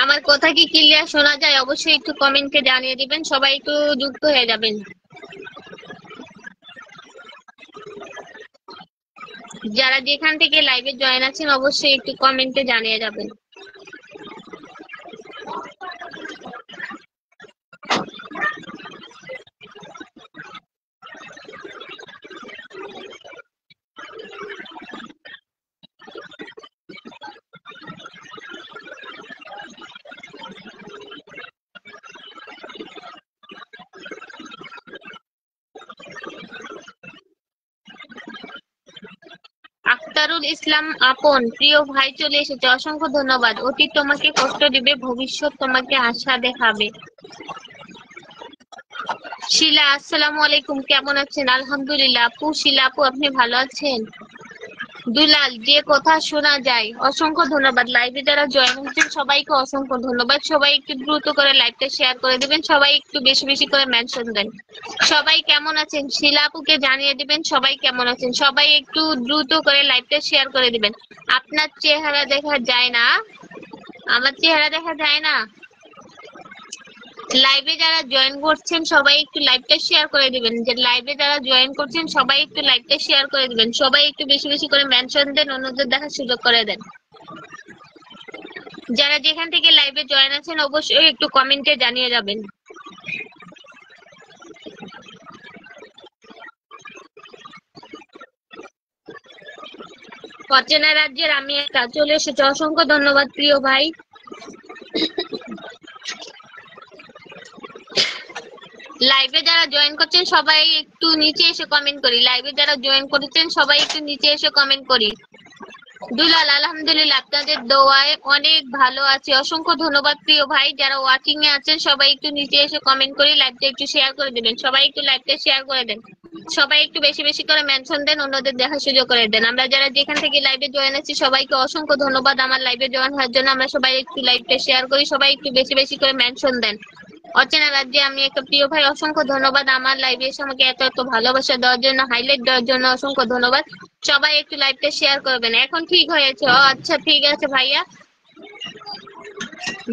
আমার কথা কি ক্লিয়ার শোনা যায়? অবশ্যই একটু কমেন্টে জানিয়ে দিবেন, সবাই একটু যুক্ত হয়ে যাবেন। যারা যেখান থেকে লাইভে জয়েন আছেন অবশ্যই একটু কমেন্টে জানিয়ে যাবেন। আখতারুল ইসলাম আপন, প্রিয় ভাই চলে এসেছে, অসংখ্য ধন্যবাদ। অতীত তোমাকে কষ্ট দিবে, ভবিষ্যৎ তোমাকে আশা দেখাবে। শিলা, আসসালামু আলাইকুম, কেমন আছেন? আলহামদুলিল্লাহ। আপু, শিলা আপু, আপনি ভালো আছেন? দুলাল, যে কথা শোনা যায়, অসংখ্য ধন্যবাদ। লাইভে যারা জয়েন হচ্ছেন সবাইকে অসংখ্য ধন্যবাদ। সবাই একটু দ্রুত করে লাইভটা শেয়ার করে দিবেন, সবাই একটু বেশি বেশি করে মেনশন দেন। সবাই কেমন আছেন? শিলা আপুকে জানিয়ে দিবেন সবাই কেমন আছেন। সবাই একটু দ্রুত করে লাইভটা শেয়ার করে দিবেন। আপনার চেহারা দেখা যায় না? আমার চেহারা দেখা যায় না? লাইভে যারা জয়েন করছেন সবাই একটু লাইভটা শেয়ার করে দিবেন। যে লাইভে যারা জয়েন করছেন সবাই একটু লাইভটা শেয়ার করে দিবেন, সবাই একটু বেশি বেশি করে মেনশন দেন, অন্যদের দেখার সুযোগ করে দেন। যারা যেখান থেকে লাইভে জয়েন আছেন অবশ্যই একটু কমেন্টে জানিয়ে যাবেন। অচেনা রাজ্যের আমি একা চলে এসেছে, অসংখ্য ধন্যবাদ প্রিয় ভাই। লাইভে যারা জয়েন করছেন সবাই একটু নিচে এসে কমেন্ট করি। লাইভে যারা জয়েন করেছেন সবাই একটু নিচে এসে কমেন্ট করি। দুলাল, আলহামদুলিল্লাহ, আপনাদের দোয়ায় অনেক ভালো আছে, অসংখ্য ধন্যবাদ প্রিয় ভাই। যারা ওয়াচিং এ আছেন সবাই একটু নিচে এসে কমেন্ট করি, লাইভটা একটু শেয়ার করে দেবেন, সবাই একটু লাইভটা শেয়ার করে দেন, সবাই একটু বেশি বেশি করে মেনশন দেন, অন্যদের দেখার সুযোগ করে দেন। আমরা যারা যেখান থেকে লাইভে জয়েন আছি সবাইকে অসংখ্য ধন্যবাদ আমার লাইভে জয়েন হওয়ার জন্য। আমরা সবাই একটু লাইভটা শেয়ার করি, সবাই একটু বেশি বেশি করে মেনশন দেন। অচেনা রাজ্যে আমি একটা প্রিয় ভাই, অসংখ্য ধন্যবাদ আমার লাইভে এসে আমাকে এত এত ভালোবাসা দেওয়ার জন্য, হাইলাইট দেওয়ার জন্য অসংখ্য ধন্যবাদ। সবাই একটু লাইভটা শেয়ার করবেন। এখন ঠিক হয়েছে? ও আচ্ছা, ঠিক আছে ভাইয়া।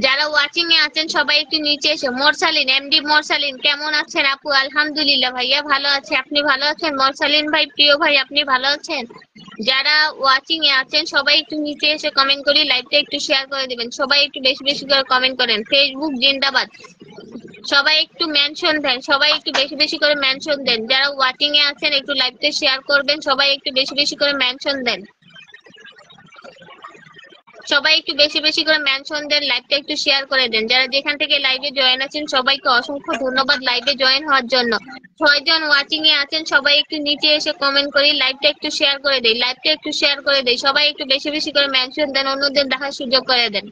যারা ওয়াচিং এ আছেন সবাই একটু নিচে এসে, মোরসালিন, এমডি মোরসালিন, কেমন আছেন আপু? আলহামদুলিল্লাহ ভাইয়া ভালো আছে, আপনি ভালো আছেন? মোরসালিন ভাই, প্রিয় ভাই, আপনি ভালো আছেন? যারা ওয়াচিং এ আছেন সবাই একটু নিচে এসে কমেন্ট করি, লাইভটা একটু শেয়ার করে দিবেন, সবাই একটু বেশি বেশি করে কমেন্ট করেন। ফেসবুক জিন্দাবাদ, সবাই একটু মেনশন দেন, সবাই একটু বেশি বেশি করে মেনশন দেন। যারা ওয়াচিং এ আছেন একটু লাইভটা শেয়ার করবেন, সবাই একটু বেশি বেশি করে মেনশন দেন, সবাই একটু বেশি বেশি করে মেনশন দেন, লাইভটা একটু শেয়ার করে দেন। যারা যেখান থেকে লাইভে জয়েন আছেন সবাইকে অসংখ্য ধন্যবাদ লাইভে জয়েন হওয়ার জন্য। 6 জন ওয়াচিং এ আছেন, সবাই একটু নিচে এসে কমেন্ট করি, লাইভটা একটু শেয়ার করে দেই, লাইভটা একটু শেয়ার করে দেই, সবাই একটু বেশি বেশি করে মেনশন দেন, অন্যদের দেখার সুযোগ করে দেন।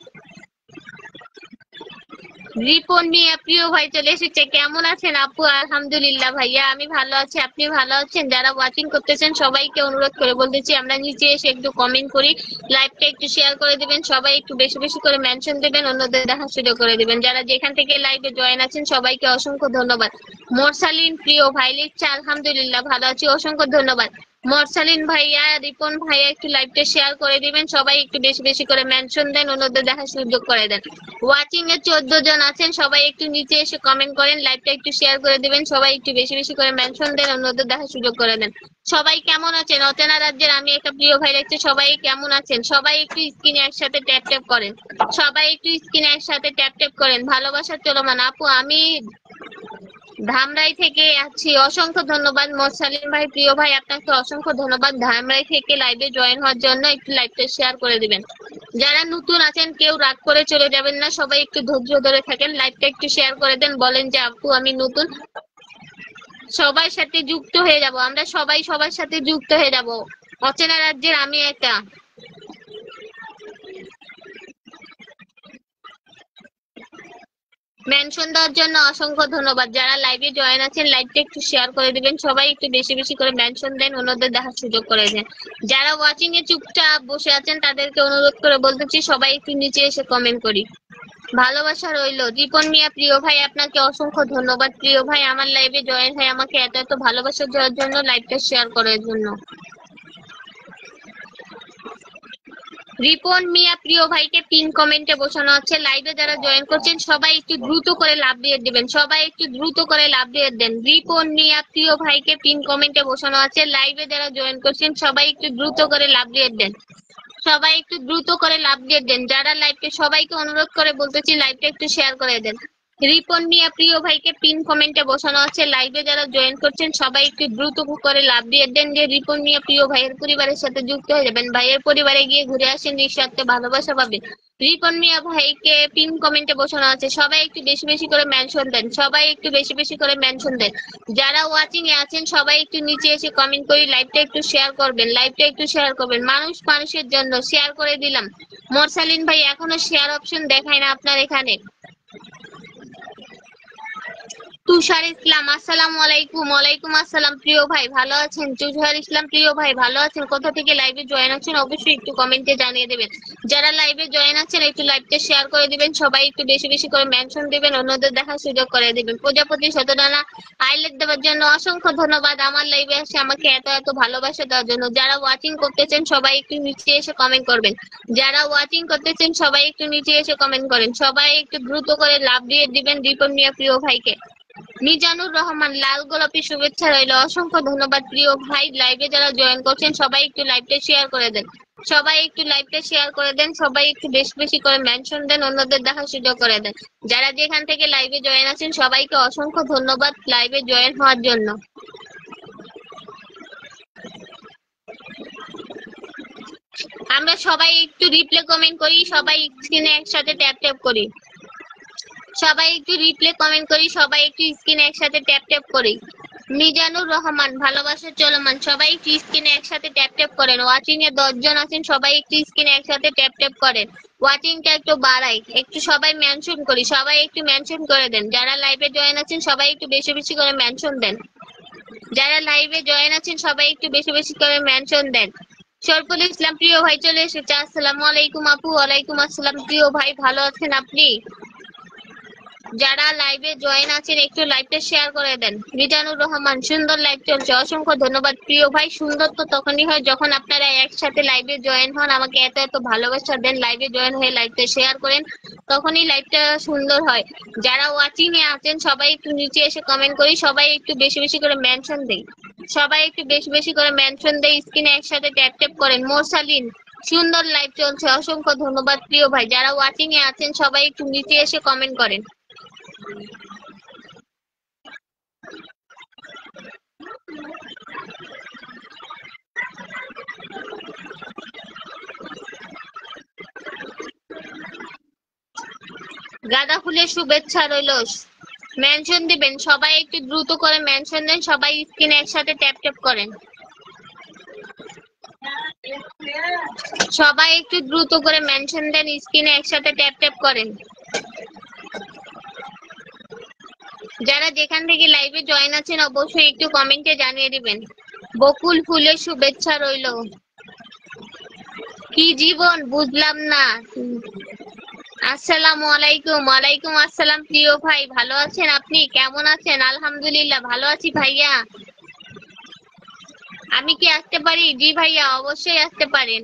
রিপন মিয়া, প্রিয় ভাই চলে এসেছে, কেমন আছেন আপু? আলহামদুলিল্লাহ ভাইয়া আমি ভালো আছি, আপনি ভালো আছেন? যারা ওয়াচিং করতেছেন সবাইকে অনুরোধ করে বলতেছি আমরা নিচে এসে একটু কমেন্ট করি, লাইভটা একটু শেয়ার করে দিবেন, সবাই একটু বেশি বেশি করে মেনশন দিবেন, অন্যদের দেখার সুযোগ করে দিবেন। যারা যেখান থেকে লাইভে জয়েন আছেন সবাইকে অসংখ্য ধন্যবাদ। মোরসালিন, প্রিয় ভাই লিখছে আলহামদুলিল্লাহ ভালো আছি, অসংখ্য ধন্যবাদ। মরসালিন ভাইয়া, রিপন ভাইয়া একটু লাইভটা শেয়ার করে দিবেন, সবাই একটু বেশি বেশি করে মেনশন দেন, অন্যদের দেখার সুযোগ করে দেন। ওয়াচিং এ 14 জন আছেন, সবাই একটু নিচে এসে কমেন্ট করেন, লাইভটা একটু শেয়ার করে দিবেন, সবাই একটু বেশি বেশি করে মেনশন দেন, অন্যদের দেখার সুযোগ করে দেন। সবাই কেমন আছেন? অচেনা রাজ্যের আমি একটা প্রিয় ভাই দেখছে, সবাই কেমন আছেন? সবাই একটু স্ক্রিনে একসাথে ট্যাপ ট্যাপ করেন, সবাই একটু স্ক্রিনে একসাথে ট্যাপ ট্যাপ করেন। ভালোবাসার চলমান আপু, আমি ধামরাই থেকে আছি, অসংখ্য ধন্যবাদ। মোরসালিন ভাই, প্রিয় ভাই, আপনাকে অসংখ্য ধন্যবাদ ধামরাই থেকে লাইভে জয়েন হওয়ার জন্য। একটু লাইভটা শেয়ার করে দিবেন। যারা নতুন আছেন কেউ রাগ করে চলে যাবেন না, সবাই একটু ধৈর্য ধরে থাকেন, লাইভটা একটু শেয়ার করে দেন, বলেন যে আপু আমি নতুন, সবার সাথে যুক্ত হয়ে যাব, আমরা সবাই সবার সাথে যুক্ত হয়ে যাব। অচেনা রাজ্যের আমি একা। মেনশন দেওয়ার জন্য অসংখ্য ধন্যবাদ। যারা লাইভে জয়েন আছেন লাইভটা একটু শেয়ার করে দিবেন, সবাই একটু বেশি বেশি করে মেনশন দেন, অন্যদের দেখার সুযোগ করে দেন। যারা ওয়াচিং এ চুপচাপ বসে আছেন তাদেরকে অনুরোধ করে বলতেছি সবাই একটু নিচে এসে কমেন্ট করি। ভালোবাসা রইলো। রিপন মিয়া, প্রিয় ভাই, আপনাকে অসংখ্য ধন্যবাদ প্রিয় ভাই, আমার লাইভে জয়েন হয়ে আমাকে এত এত ভালোবাসা দেওয়ার জন্য, লাইভটা শেয়ার করার জন্য। রিপন মিয়া প্রিয় ভাইকে পিন কমেন্টে বসানো হচ্ছে। লাইভে যারা জয়েন করছেন সবাই একটু দ্রুত করে লাভ দিয়ে দিবেন, সবাই একটু দ্রুত করে লাভ দিয়ে দেন। রিপন মিয়া প্রিয় ভাইকে পিন কমেন্টে বসানো আছে। লাইভে যারা জয়েন করছেন সবাই একটু দ্রুত করে লাভ দিয়ে দেন, সবাই একটু দ্রুত করে লাভ দিয়ে দেন। যারা লাইভকে সবাইকে অনুরোধ করে বলতেছি লাইভটা একটু শেয়ার করে দেন। রিপন মিয়া প্রিয় ভাইকে পিন কমেন্টে বসানো আছে। লাইভে যারা জয়েন করছেন সবাই একটু দ্রুত করে লাভ দিয়ে দেন যে রিপন মিয়া প্রিয় ভাইয়ের পরিবারের সাথে যুক্ত হয়ে যাবেন। ভাইয়ের পরিবারে গিয়ে ঘুরে আসেন, নিঃস্বার্থে ভালোবাসা পাবেন। রিপন মিয়া ভাইকে পিন কমেন্টে বসানো আছে। সবাই একটু বেশি বেশি করে মেনশন দেন, সবাই একটু বেশি বেশি করে মেনশন দেন। যারা ওয়াচিং এ আছেন সবাই একটু নিচে এসে কমেন্ট করে লাইভটা একটু শেয়ার করবেন, লাইভটা একটু শেয়ার করবেন। মানুষ মানুষের জন্য শেয়ার করে দিলাম। মোরসালিন ভাই এখনো শেয়ার অপশন দেখায় না আপনার এখানে। তুষার ইসলাম আসসালামু আলাইকুম। ওয়ালাইকুম আসসালাম প্রিয় ভাই, ভালো আছেন? তুষার ইসলাম প্রিয় ভাই ভালো আছেন? কোথা থেকে লাইভে জয়েন আছেন অবশ্যই একটু কমেন্টে জানিয়ে দেবেন। যারা লাইভে জয়েন আছেন একটু লাইভটা শেয়ার করে দিবেন, সবাই একটু বেশি বেশি করে মেনশন দিবেন, অন্যদের দেখার সুযোগ করে দিবেন। প্রজাপতি শতডানা আইলেট দেওয়ার জন্য অসংখ্য ধন্যবাদ। আমার লাইভে এসে আমাকে এত এত ভালোবাসা দেওয়ার জন্য। যারা ওয়াচিং করতেছেন সবাই একটু নিচে এসে কমেন্ট করবেন, যারা ওয়াচিং করতেছেন সবাই একটু নিচে এসে কমেন্ট করেন, সবাই একটু দ্রুত করে লাভ দিয়ে দিবেন রিপন মিয়া প্রিয় ভাইকে। মিজানুর রহমান লাল গোলাপি শুভেচ্ছা রইল, অসংখ্য ধন্যবাদ প্রিয় ভাই। লাইভে যারা জয়েন করছেন সবাই একটু লাইভটা শেয়ার করে দেন, সবাই একটু লাইভটা শেয়ার করে দেন, সবাই একটু বেশি বেশি করে মেনশন দেন, অন্যদের দেখার সুযোগ করে দেন। যারা যেখান থেকে লাইভে জয়েন আছেন সবাইকে অসংখ্য ধন্যবাদ লাইভে জয়েন হওয়ার জন্য। আমরা সবাই একটু রিপ্লে কমেন্ট করি, সবাই স্ক্রিনে একসাথে ট্যাপ ট্যাপ করি, সবাই একটু রিপ্লে কমেন্ট করি, সবাই একটু স্ক্রিনে একসাথে ট্যাপ ট্যাপ করি। মিজানুর রহমান ভালোবাসা চলমান, সবাই একটু স্ক্রিনে একসাথে ট্যাপ ট্যাপ করেন। ওয়াচিং এ 10 জন আছেন সবাই একটু স্ক্রিনে একসাথে ট্যাপ ট্যাপ করেন। ওয়াচিংটা একটু বাড়াই, একটু সবাই মেনশন করি, সবাই একটু মেনশন করে দেন। যারা লাইভে জয়েন আছেন সবাই একটু বেশি বেশি করে মেনশন দেন, যারা লাইভে জয়েন আছেন সবাই একটু বেশি বেশি করে মেনশন দেন। শরফুল ইসলাম প্রিয় ভাই চলে এসেছে। আসসালামু আলাইকুম আপু। ওয়ালাইকুম আসসালাম প্রিয় ভাই, ভালো আছেন আপনি? যারা লাইভে জয়েন আছেন একটু লাইভটা শেয়ার করে দেন। মিজানুর রহমান সুন্দর লাইভ চলছে, অসংখ্য ধন্যবাদ প্রিয় ভাই। সুন্দর তো তখনই হয় যখন আপনারা একসাথে লাইভে জয়েন হন, আমাকে এত এত ভালোবাসা দেন, লাইভে জয়েন হয়ে লাইভটা শেয়ার করেন, তখনই লাইভটা সুন্দর হয়। যারা ওয়াচিং এ আছেন সবাই একটু নিচে এসে কমেন্ট করি, সবাই একটু বেশি বেশি করে মেনশন দেই, সবাই একটু বেশি বেশি করে মেনশন দেই, স্ক্রিনে একসাথে ট্যাপ ট্যাপ করেন। মোরসালিন সুন্দর লাইভ চলছে, অসংখ্য ধন্যবাদ প্রিয় ভাই। যারা ওয়াচিং এ আছেন সবাই একটু নিচে এসে কমেন্ট করেন। গাঁদা ফুলের শুভেচ্ছা রইল, মেনশন দিবেন, সবাই একটু দ্রুত করে মেনশন দেন, সবাই স্ক্রিনে একসাথে ট্যাপ ট্যাপ করেন, সবাই একটু দ্রুত করে মেনশন দেন, স্ক্রিনে একসাথে ট্যাপ ট্যাপ করেন। যারা যেখান থেকে লাইভে জয়েন আছেন অবশ্যই একটু কমেন্টে জানিয়ে দিবেন। বকুল ফুলের শুভেচ্ছা রইল। কি জীবন বুঝলাম না। আসসালামু আলাইকুম। ওয়ালাইকুম আসসালাম প্রিয় ভাই, ভালো আছেন আপনি? কেমন আছেন? আলহামদুলিল্লাহ ভালো আছি ভাইয়া। আমি কি আসতে পারি? জি ভাইয়া অবশ্যই আসতে পারেন।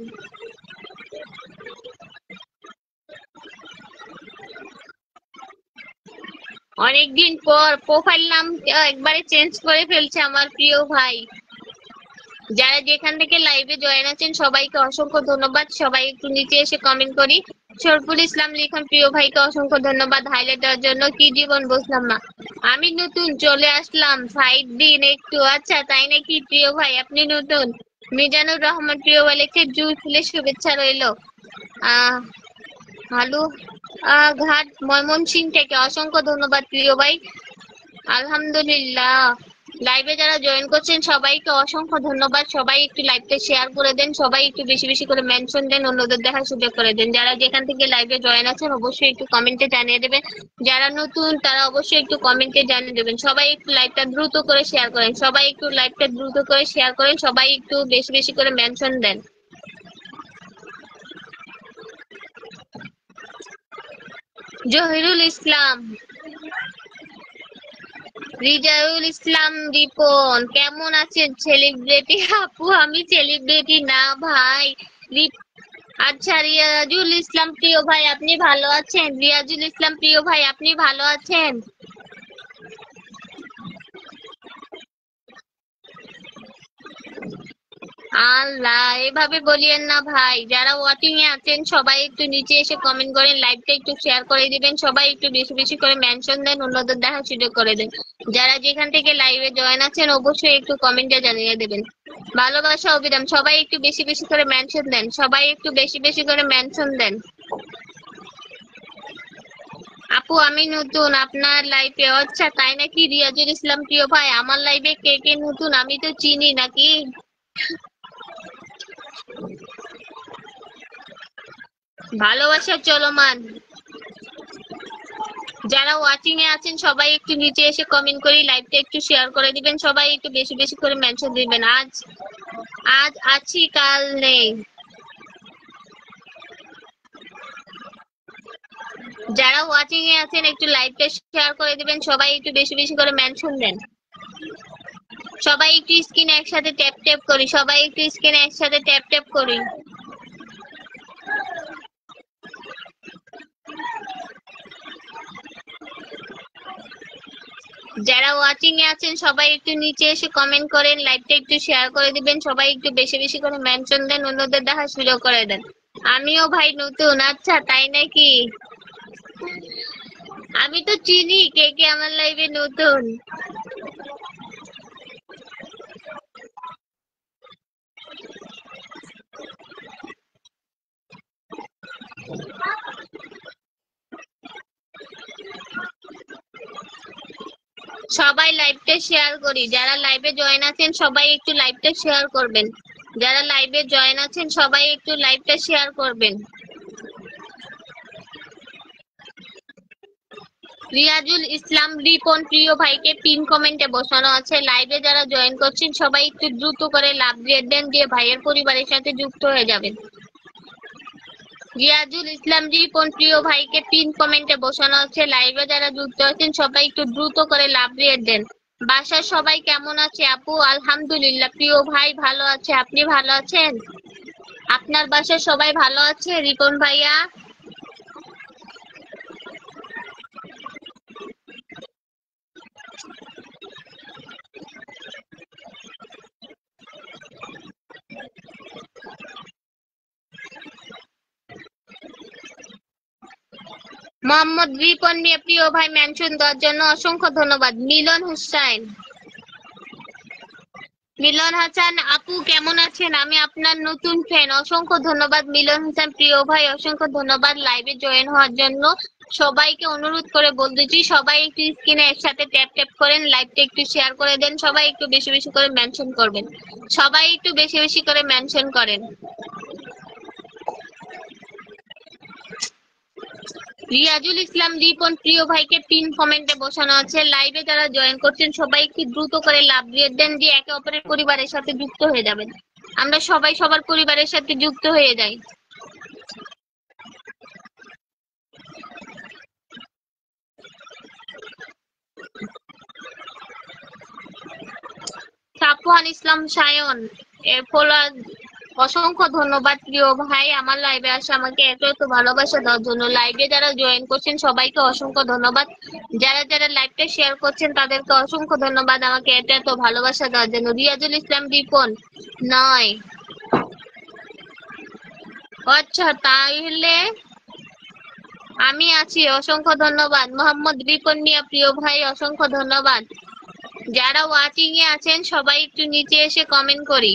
অনেকদিন পর প্রোফাইল নাম একবারে চেঞ্জ করে ফেলছে আমার প্রিয় ভাই। যারা যেখান থেকে লাইভে জয়েন আছেন সবাইকে অসংখ্য ধন্যবাদ, সবাই একটু নিচে এসে কমেন্ট করি। শরফুল ইসলাম লিখন প্রিয় ভাইকে অসংখ্য ধন্যবাদ হাইলাইট দেওয়ার জন্য। কি জীবন বুঝলাম না। আমি নতুন চলে আসলাম 5 দিন একটু। আচ্ছা তাই নাকি প্রিয় ভাই, আপনি নতুন? মিজানুর রহমান প্রিয় ভাই লিখছে জুই ফুলের শুভেচ্ছা রইল। আহ হালু ঘাট ময়মনসিংহ থেকে অসংখ্য ধন্যবাদ প্রিয় ভাই। আলহামদুলিল্লাহ। লাইভে যারা জয়েন করছেন সবাইকে অসংখ্য ধন্যবাদ, সবাই একটু লাইভটা শেয়ার করে দেন, সবাই একটু বেশি বেশি করে মেনশন দেন, অন্যদের দেখার সুযোগ করে দেন। যারা যেখান থেকে লাইভে জয়েন আছেন অবশ্যই একটু কমেন্টে জানিয়ে দেবেন। যারা নতুন তারা অবশ্যই একটু কমেন্টে জানিয়ে দেবেন। সবাই একটু লাইভটা দ্রুত করে শেয়ার করেন, সবাই একটু লাইভটা দ্রুত করে শেয়ার করেন, সবাই একটু বেশি বেশি করে মেনশন দেন। জহিরুল ইসলাম, রিজাউল ইসলাম রিপন কেমন আছেন? সেলিব্রিটি আপু? আমি সেলিব্রিটি না ভাই। আচ্ছা, রিয়াজুল ইসলাম প্রিয় ভাই আপনি ভালো আছেন? রিয়াজুল ইসলাম প্রিয় ভাই আপনি ভালো আছেন? আল্লাহ, এভাবে বলিয়েন না ভাই। যারা ওয়াচিং এ আছেন সবাই একটু নিচে এসে কমেন্ট করেন, লাইভটা একটু শেয়ার করে দিবেন, সবাই একটু বেশি বেশি করে মেনশন দেন, অন্যদের দেখার সুযোগ করে দেন। যারা যেখান থেকে লাইভে জয়েন আছেন অবশ্যই একটু কমেন্টে জানিয়ে দেবেন। ভালোবাসা অভিরাম, সবাই একটু বেশি বেশি করে মেনশন দেন, সবাই একটু বেশি বেশি করে মেনশন দেন। আপু আমি নতুন আপনার লাইভে। আচ্ছা তাই নাকি? রিয়াজুল ইসলাম প্রিয় ভাই আমার লাইভে কে কে নতুন? আমি তো চিনি নাকি? ভালোবাসা চলমান। যারা ওয়াচিং এ আছেন সবাই একটু নিচে এসে কমেন্ট করে লাইভটা একটু শেয়ার করে দিবেন, সবাই একটু বেশি বেশি করে মেনশন দিবেন। আজ আজ আছি কাল নেই। যারা ওয়াচিং এ আছেন একটু লাইভটা শেয়ার করে দিবেন, সবাই একটু বেশি বেশি করে মেনশন দেন। সবাই একটু স্ক্রিনে একসাথে ট্যাপ ট্যাপ করি, সবাই একটু স্ক্রিনে একসাথে ট্যাপ ট্যাপ করি। যারা ওয়াচিং এ আছেন সবাই একটু নিচে এসে কমেন্ট করেন, লাইভটা একটু শেয়ার করে দিবেন, সবাই একটু বেশি বেশি করে মেনশন দেন, অন্যদের দেখার সুযোগ করে দেন। আমিও ভাই নতুন। আচ্ছা তাই নাকি? আমি তো চিনি কে কে আমার লাইভে নতুন। সবাই লাইভটা শেয়ার করি, যারা লাইভে জয়েন আছেন সবাই একটু লাইভটা শেয়ার করবেন। যারা লাইভে জয়েন আছেন সবাই একটু লাইভটা শেয়ার করবেন। রিয়াজুল ইসলাম রিপন প্রিয় ভাইকে পিন কমেন্টে বসানো আছে। লাইভে যারা জয়েন করছেন সবাই একটু দ্রুত করে লাভ দিয়ে দেন, দিয়ে ভাইয়ের পরিবারের সাথে যুক্ত হয়ে যাবেন। রিয়াজুল ইসলাম রিপন প্রিয় ভাইকে পিন কমেন্টে বসানো আছে। লাইভে যারা যুক্ত আছেন সবাই একটু দ্রুত করে লাভ দিয়ে দেন। বাসার সবাই কেমন আছে আপু? আলহামদুলিল্লাহ প্রিয় ভাই ভালো আছে, আপনি ভালো আছেন? আপনার বাসার সবাই ভালো আছে রিপন ভাইয়া? মোহাম্মদ রিপন নিয়ে প্রিয় ভাই মেনশন দেওয়ার জন্য অসংখ্য ধন্যবাদ। মিলন হুসাইন, মিলন হাসান আপু কেমন আছেন? আমি আপনার নতুন ফ্যান, অসংখ্য ধন্যবাদ মিলন হাসান প্রিয় ভাই, অসংখ্য ধন্যবাদ লাইভে জয়েন হওয়ার জন্য। সবাইকে অনুরোধ করে বলতেছি সবাই একটু স্ক্রিনে একসাথে ট্যাপ ট্যাপ করেন, লাইভটা একটু শেয়ার করে দেন, সবাই একটু বেশি বেশি করে মেনশন করবেন, সবাই একটু বেশি বেশি করে মেনশন করেন। রিয়াজুল ইসলাম রিপন প্রিয় ভাইকে পিন কমেন্টে বসানো আছে। লাইভে যারা জয়েন করছেন সবাই একটু দ্রুত করে লাভ দিয়ে দেন, দিয়ে একে অপরের পরিবারের সাথে যুক্ত হয়ে যাবেন। আমরা সবাই সবার পরিবারের সাথে যুক্ত হয়ে যাই। সাফওয়ান ইসলাম সায়ন এর ফলোয়ার, অসংখ্য ধন্যবাদ প্রিয় ভাই আমার লাইভে আসে আমাকে এত এত ভালোবাসা দেওয়ার জন্য। লাইভে যারা জয়েন করছেন সবাইকে অসংখ্য ধন্যবাদ, যারা যারা লাইভটা শেয়ার করছেন তাদেরকে অসংখ্য ধন্যবাদ আমাকে এত এত ভালোবাসা দেওয়ার জন্য। রিয়াজুল ইসলাম রিপন নয়। আচ্ছা তাহলে আমি আছি, অসংখ্য ধন্যবাদ। মোহাম্মদ রিপন মিয়া প্রিয় ভাই অসংখ্য ধন্যবাদ। যারা ওয়াচিং এ আছেন সবাই একটু নিচে এসে কমেন্ট করি।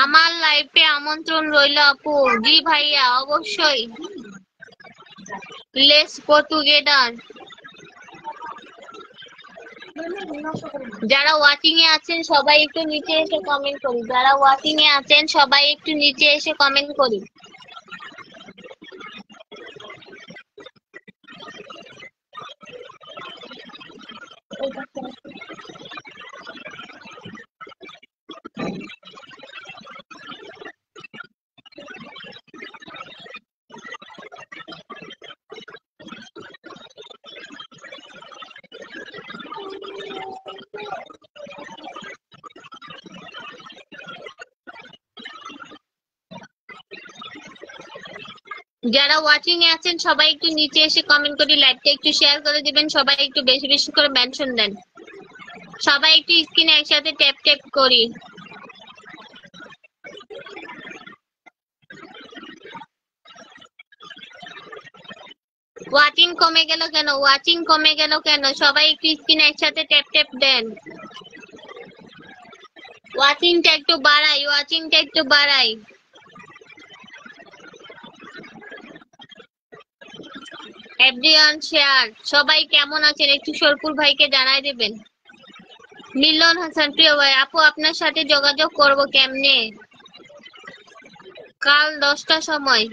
আমার লাইফে আমন্ত্রণ রইল আপু। জি ভাইয়া অবশ্যই, লেটস গো টুগেদার। যারা ওয়াচিং এ আছেন সবাই একটু নিচে এসে কমেন্ট করি, যারা ওয়াচিং এ আছেন সবাই একটু নিচে এসে কমেন্ট করি। যারা ওয়াচিং এ আছেন সবাই একটু নিচে এসে কমেন্ট করে লাইভটা একটু শেয়ার করে দিবেন, সবাই একটু বেশি বেশি করে মেনশন দেন, সবাই একটু স্ক্রিনে একসাথে ট্যাপ ট্যাপ করি। ওয়াচিং কমে গেল কেন? ওয়াচিং কমে গেল কেন? সবাই একটু স্ক্রিনে একসাথে ট্যাপ ট্যাপ দেন। ওয়াচিংটা একটু বাড়াই, ওয়াচিংটা একটু বাড়াই। Everyone share. সবাই কেমন আছেন একটু সরকুল ভাইকে জানাই দিবেন। মিলন হাসান প্রিয় ভাই, আপু আপনার সাথে যোগাযোগ করব কেমনে? কাল 10টার সময়।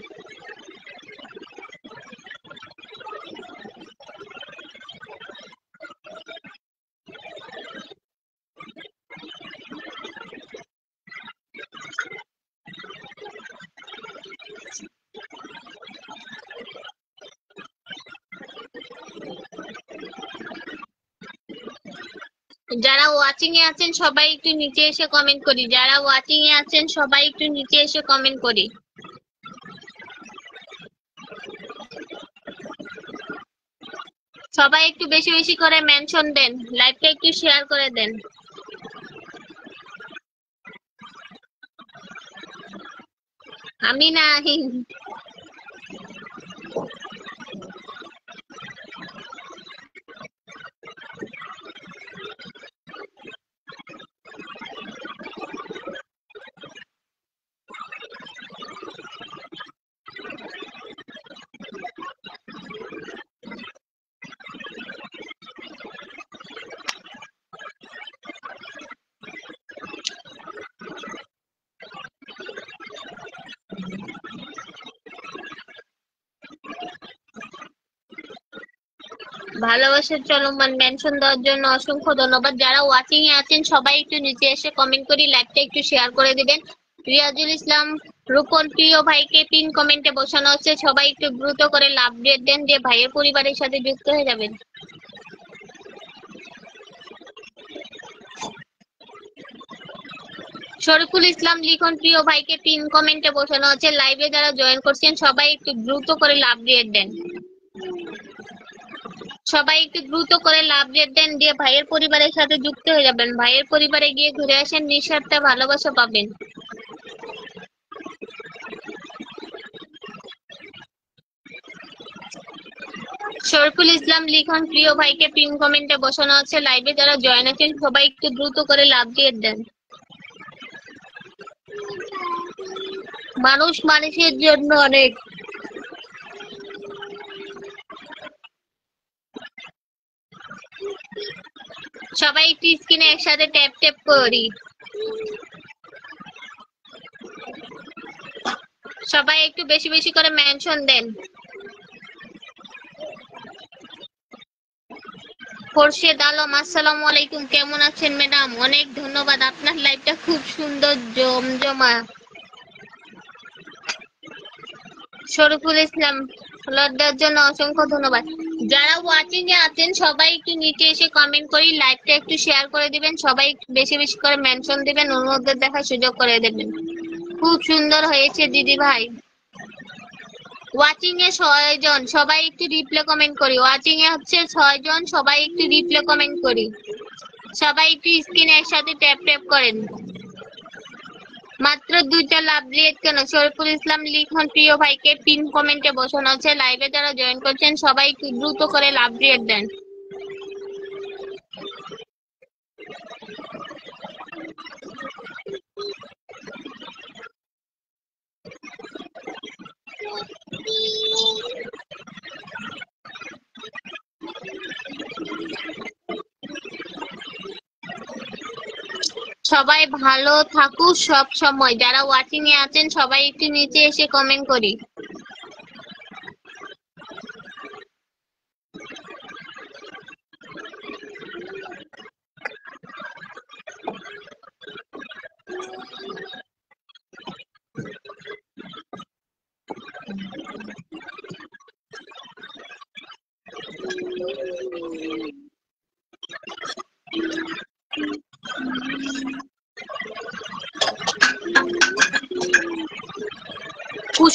যারা ওয়াচিং এ আছেন সবাই একটু নিচে এসে কমেন্ট করি, যারা ওয়াচিং এ আছেন সবাই একটু নিচে এসে কমেন্ট করি। সবাই একটু বেশি বেশি করে মেনশন দেন, লাইভটা একটু শেয়ার করে দেন। আমি না ভালোবাসার চলমান মেনশন দেওয়ার জন্য অসংখ্য ধন্যবাদ। যারা ওয়াচিং এ আছেন সবাই একটু নিচে এসে কমেন্ট করি, লাইভটা একটু শেয়ার করে দিবেন। রিয়াজুল ইসলাম রূপন প্রিয় ভাইকে পিন কমেন্টে বসানো হচ্ছে, সবাই একটু দ্রুত করে লাভ দিয়ে দেন যে ভাইয়ের পরিবারের সাথে যুক্ত হয়ে যাবেন। শরীফুল ইসলাম লিখন প্রিয় ভাইকে পিন কমেন্টে বসানো হচ্ছে, লাইভে যারা জয়েন করছেন সবাই একটু দ্রুত করে লাভ দিয়ে দেন, সবাই একটু দ্রুত করে লাভ রেট দেন দিয়ে ভাইয়ের পরিবারের সাথে যুক্ত হয়ে যাবেন। ভাইয়ের পরিবারে গিয়ে ঘুরে আসেন, নিঃস্বার্থ ভালোবাসা পাবেন। শরীফুল ইসলাম লিখন প্রিয় ভাইকে পিন কমেন্টে বসানো আছে, লাইভে যারা জয়েন আছেন সবাই একটু দ্রুত করে লাভ দিয়ে দেন। মানুষ মানুষের জন্য অনেক। সবাই একটু স্ক্রিনে একসাথে ট্যাপ ট্যাপ করি, সবাই একটু বেশি বেশি করে মেনশন দেন। খোরশেদ আলম আসসালামু আলাইকুম, কেমন আছেন ম্যাডাম? অনেক ধন্যবাদ, আপনার লাইভটা খুব সুন্দর জমজমা। শরীফুল ইসলাম লড্ডার জন্য অসংখ্য ধন্যবাদ। যারা ওয়াচিং এ আছেন সবাই একটু নিচে এসে কমেন্ট করি, লাইভটা একটু শেয়ার করে দিবেন, সবাই একটু বেশি বেশি করে মেনশন দিবেন, অন্যদের দেখার সুযোগ করে দেবেন। খুব সুন্দর হয়েছে দিদি ভাই। ওয়াচিং এ 6 জন, সবাই একটু রিপ্লে কমেন্ট করি। ওয়াচিং এ হচ্ছে 6 জন, সবাই একটু রিপ্লে কমেন্ট করি, সবাই একটু স্ক্রিনে একসাথে ট্যাপ ট্যাপ করেন। মাত্র 2টা লাভ রিয়েট কেন? শরীফুল ইসলাম লিখন প্রিয় ভাইকে পিন কমেন্টে বসানো আছে, লাইভে যারা জয়েন করছেন সবাই একটু দ্রুত করে লাভ রিয়েট দেন। সবাই ভালো থাকুক সব সময়। যারা ওয়াচিং এ আছেন সবাই একটু নিচে এসে কমেন্ট করি।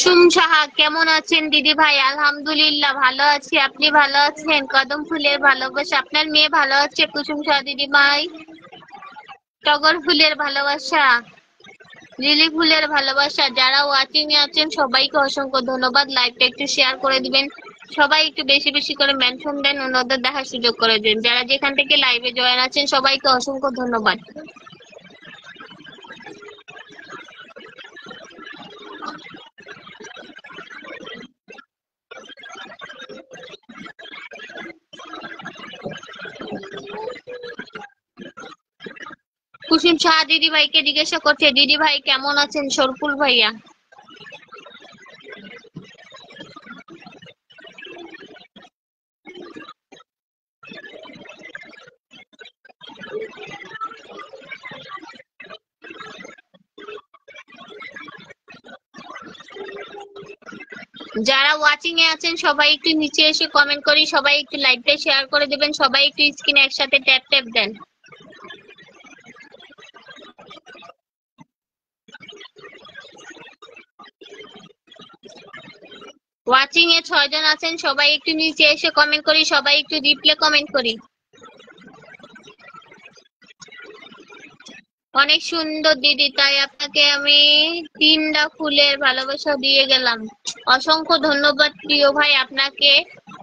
কুসুম সাহা কেমন আছেন দিদি ভাই? আলহামদুলিল্লাহ ভালো আছি, আপনি ভালো আছেন? কদম ফুলের ভালোবাসা, আপনার মেয়ে ভালো আছে কুসুম সাহা দিদি ভাই? টগর ফুলের ভালোবাসা, লিলি ফুলের ভালোবাসা। যারা ওয়াচিং এ আছেন সবাইকে অসংখ্য ধন্যবাদ। লাইভটা একটু শেয়ার করে দিবেন, সবাই একটু বেশি বেশি করে মেনশন দেন, অন্যদের দেখার সুযোগ করে দিন। যারা যেখান থেকে লাইভে জয়েন আছেন সবাইকে অসংখ্য ধন্যবাদ। কুসুম শাহ দিদি ভাইকে জিজ্ঞাসা করছে দিদি ভাই কেমন আছেন? সরফুল ভাইয়া যারা ওয়াচিং এ আছেন সবাই একটু নিচে এসে কমেন্ট করি, সবাই একটু লাইভটা শেয়ার করে দেবেন, সবাই একটু স্ক্রিনে একসাথে tap tap then. Watching a 6 জন আছেন, সবাই একটু নিচে এসে কমেন্ট করি, সবাই একটু রিপ্লে কমেন্ট করি। অনেক সুন্দর দিদি, তাই আপনাকে আমি 3টা ফুলের ভালোবাসা দিয়ে গেলাম। অসংখ্য ধন্যবাদ প্রিয় ভাই আপনাকে।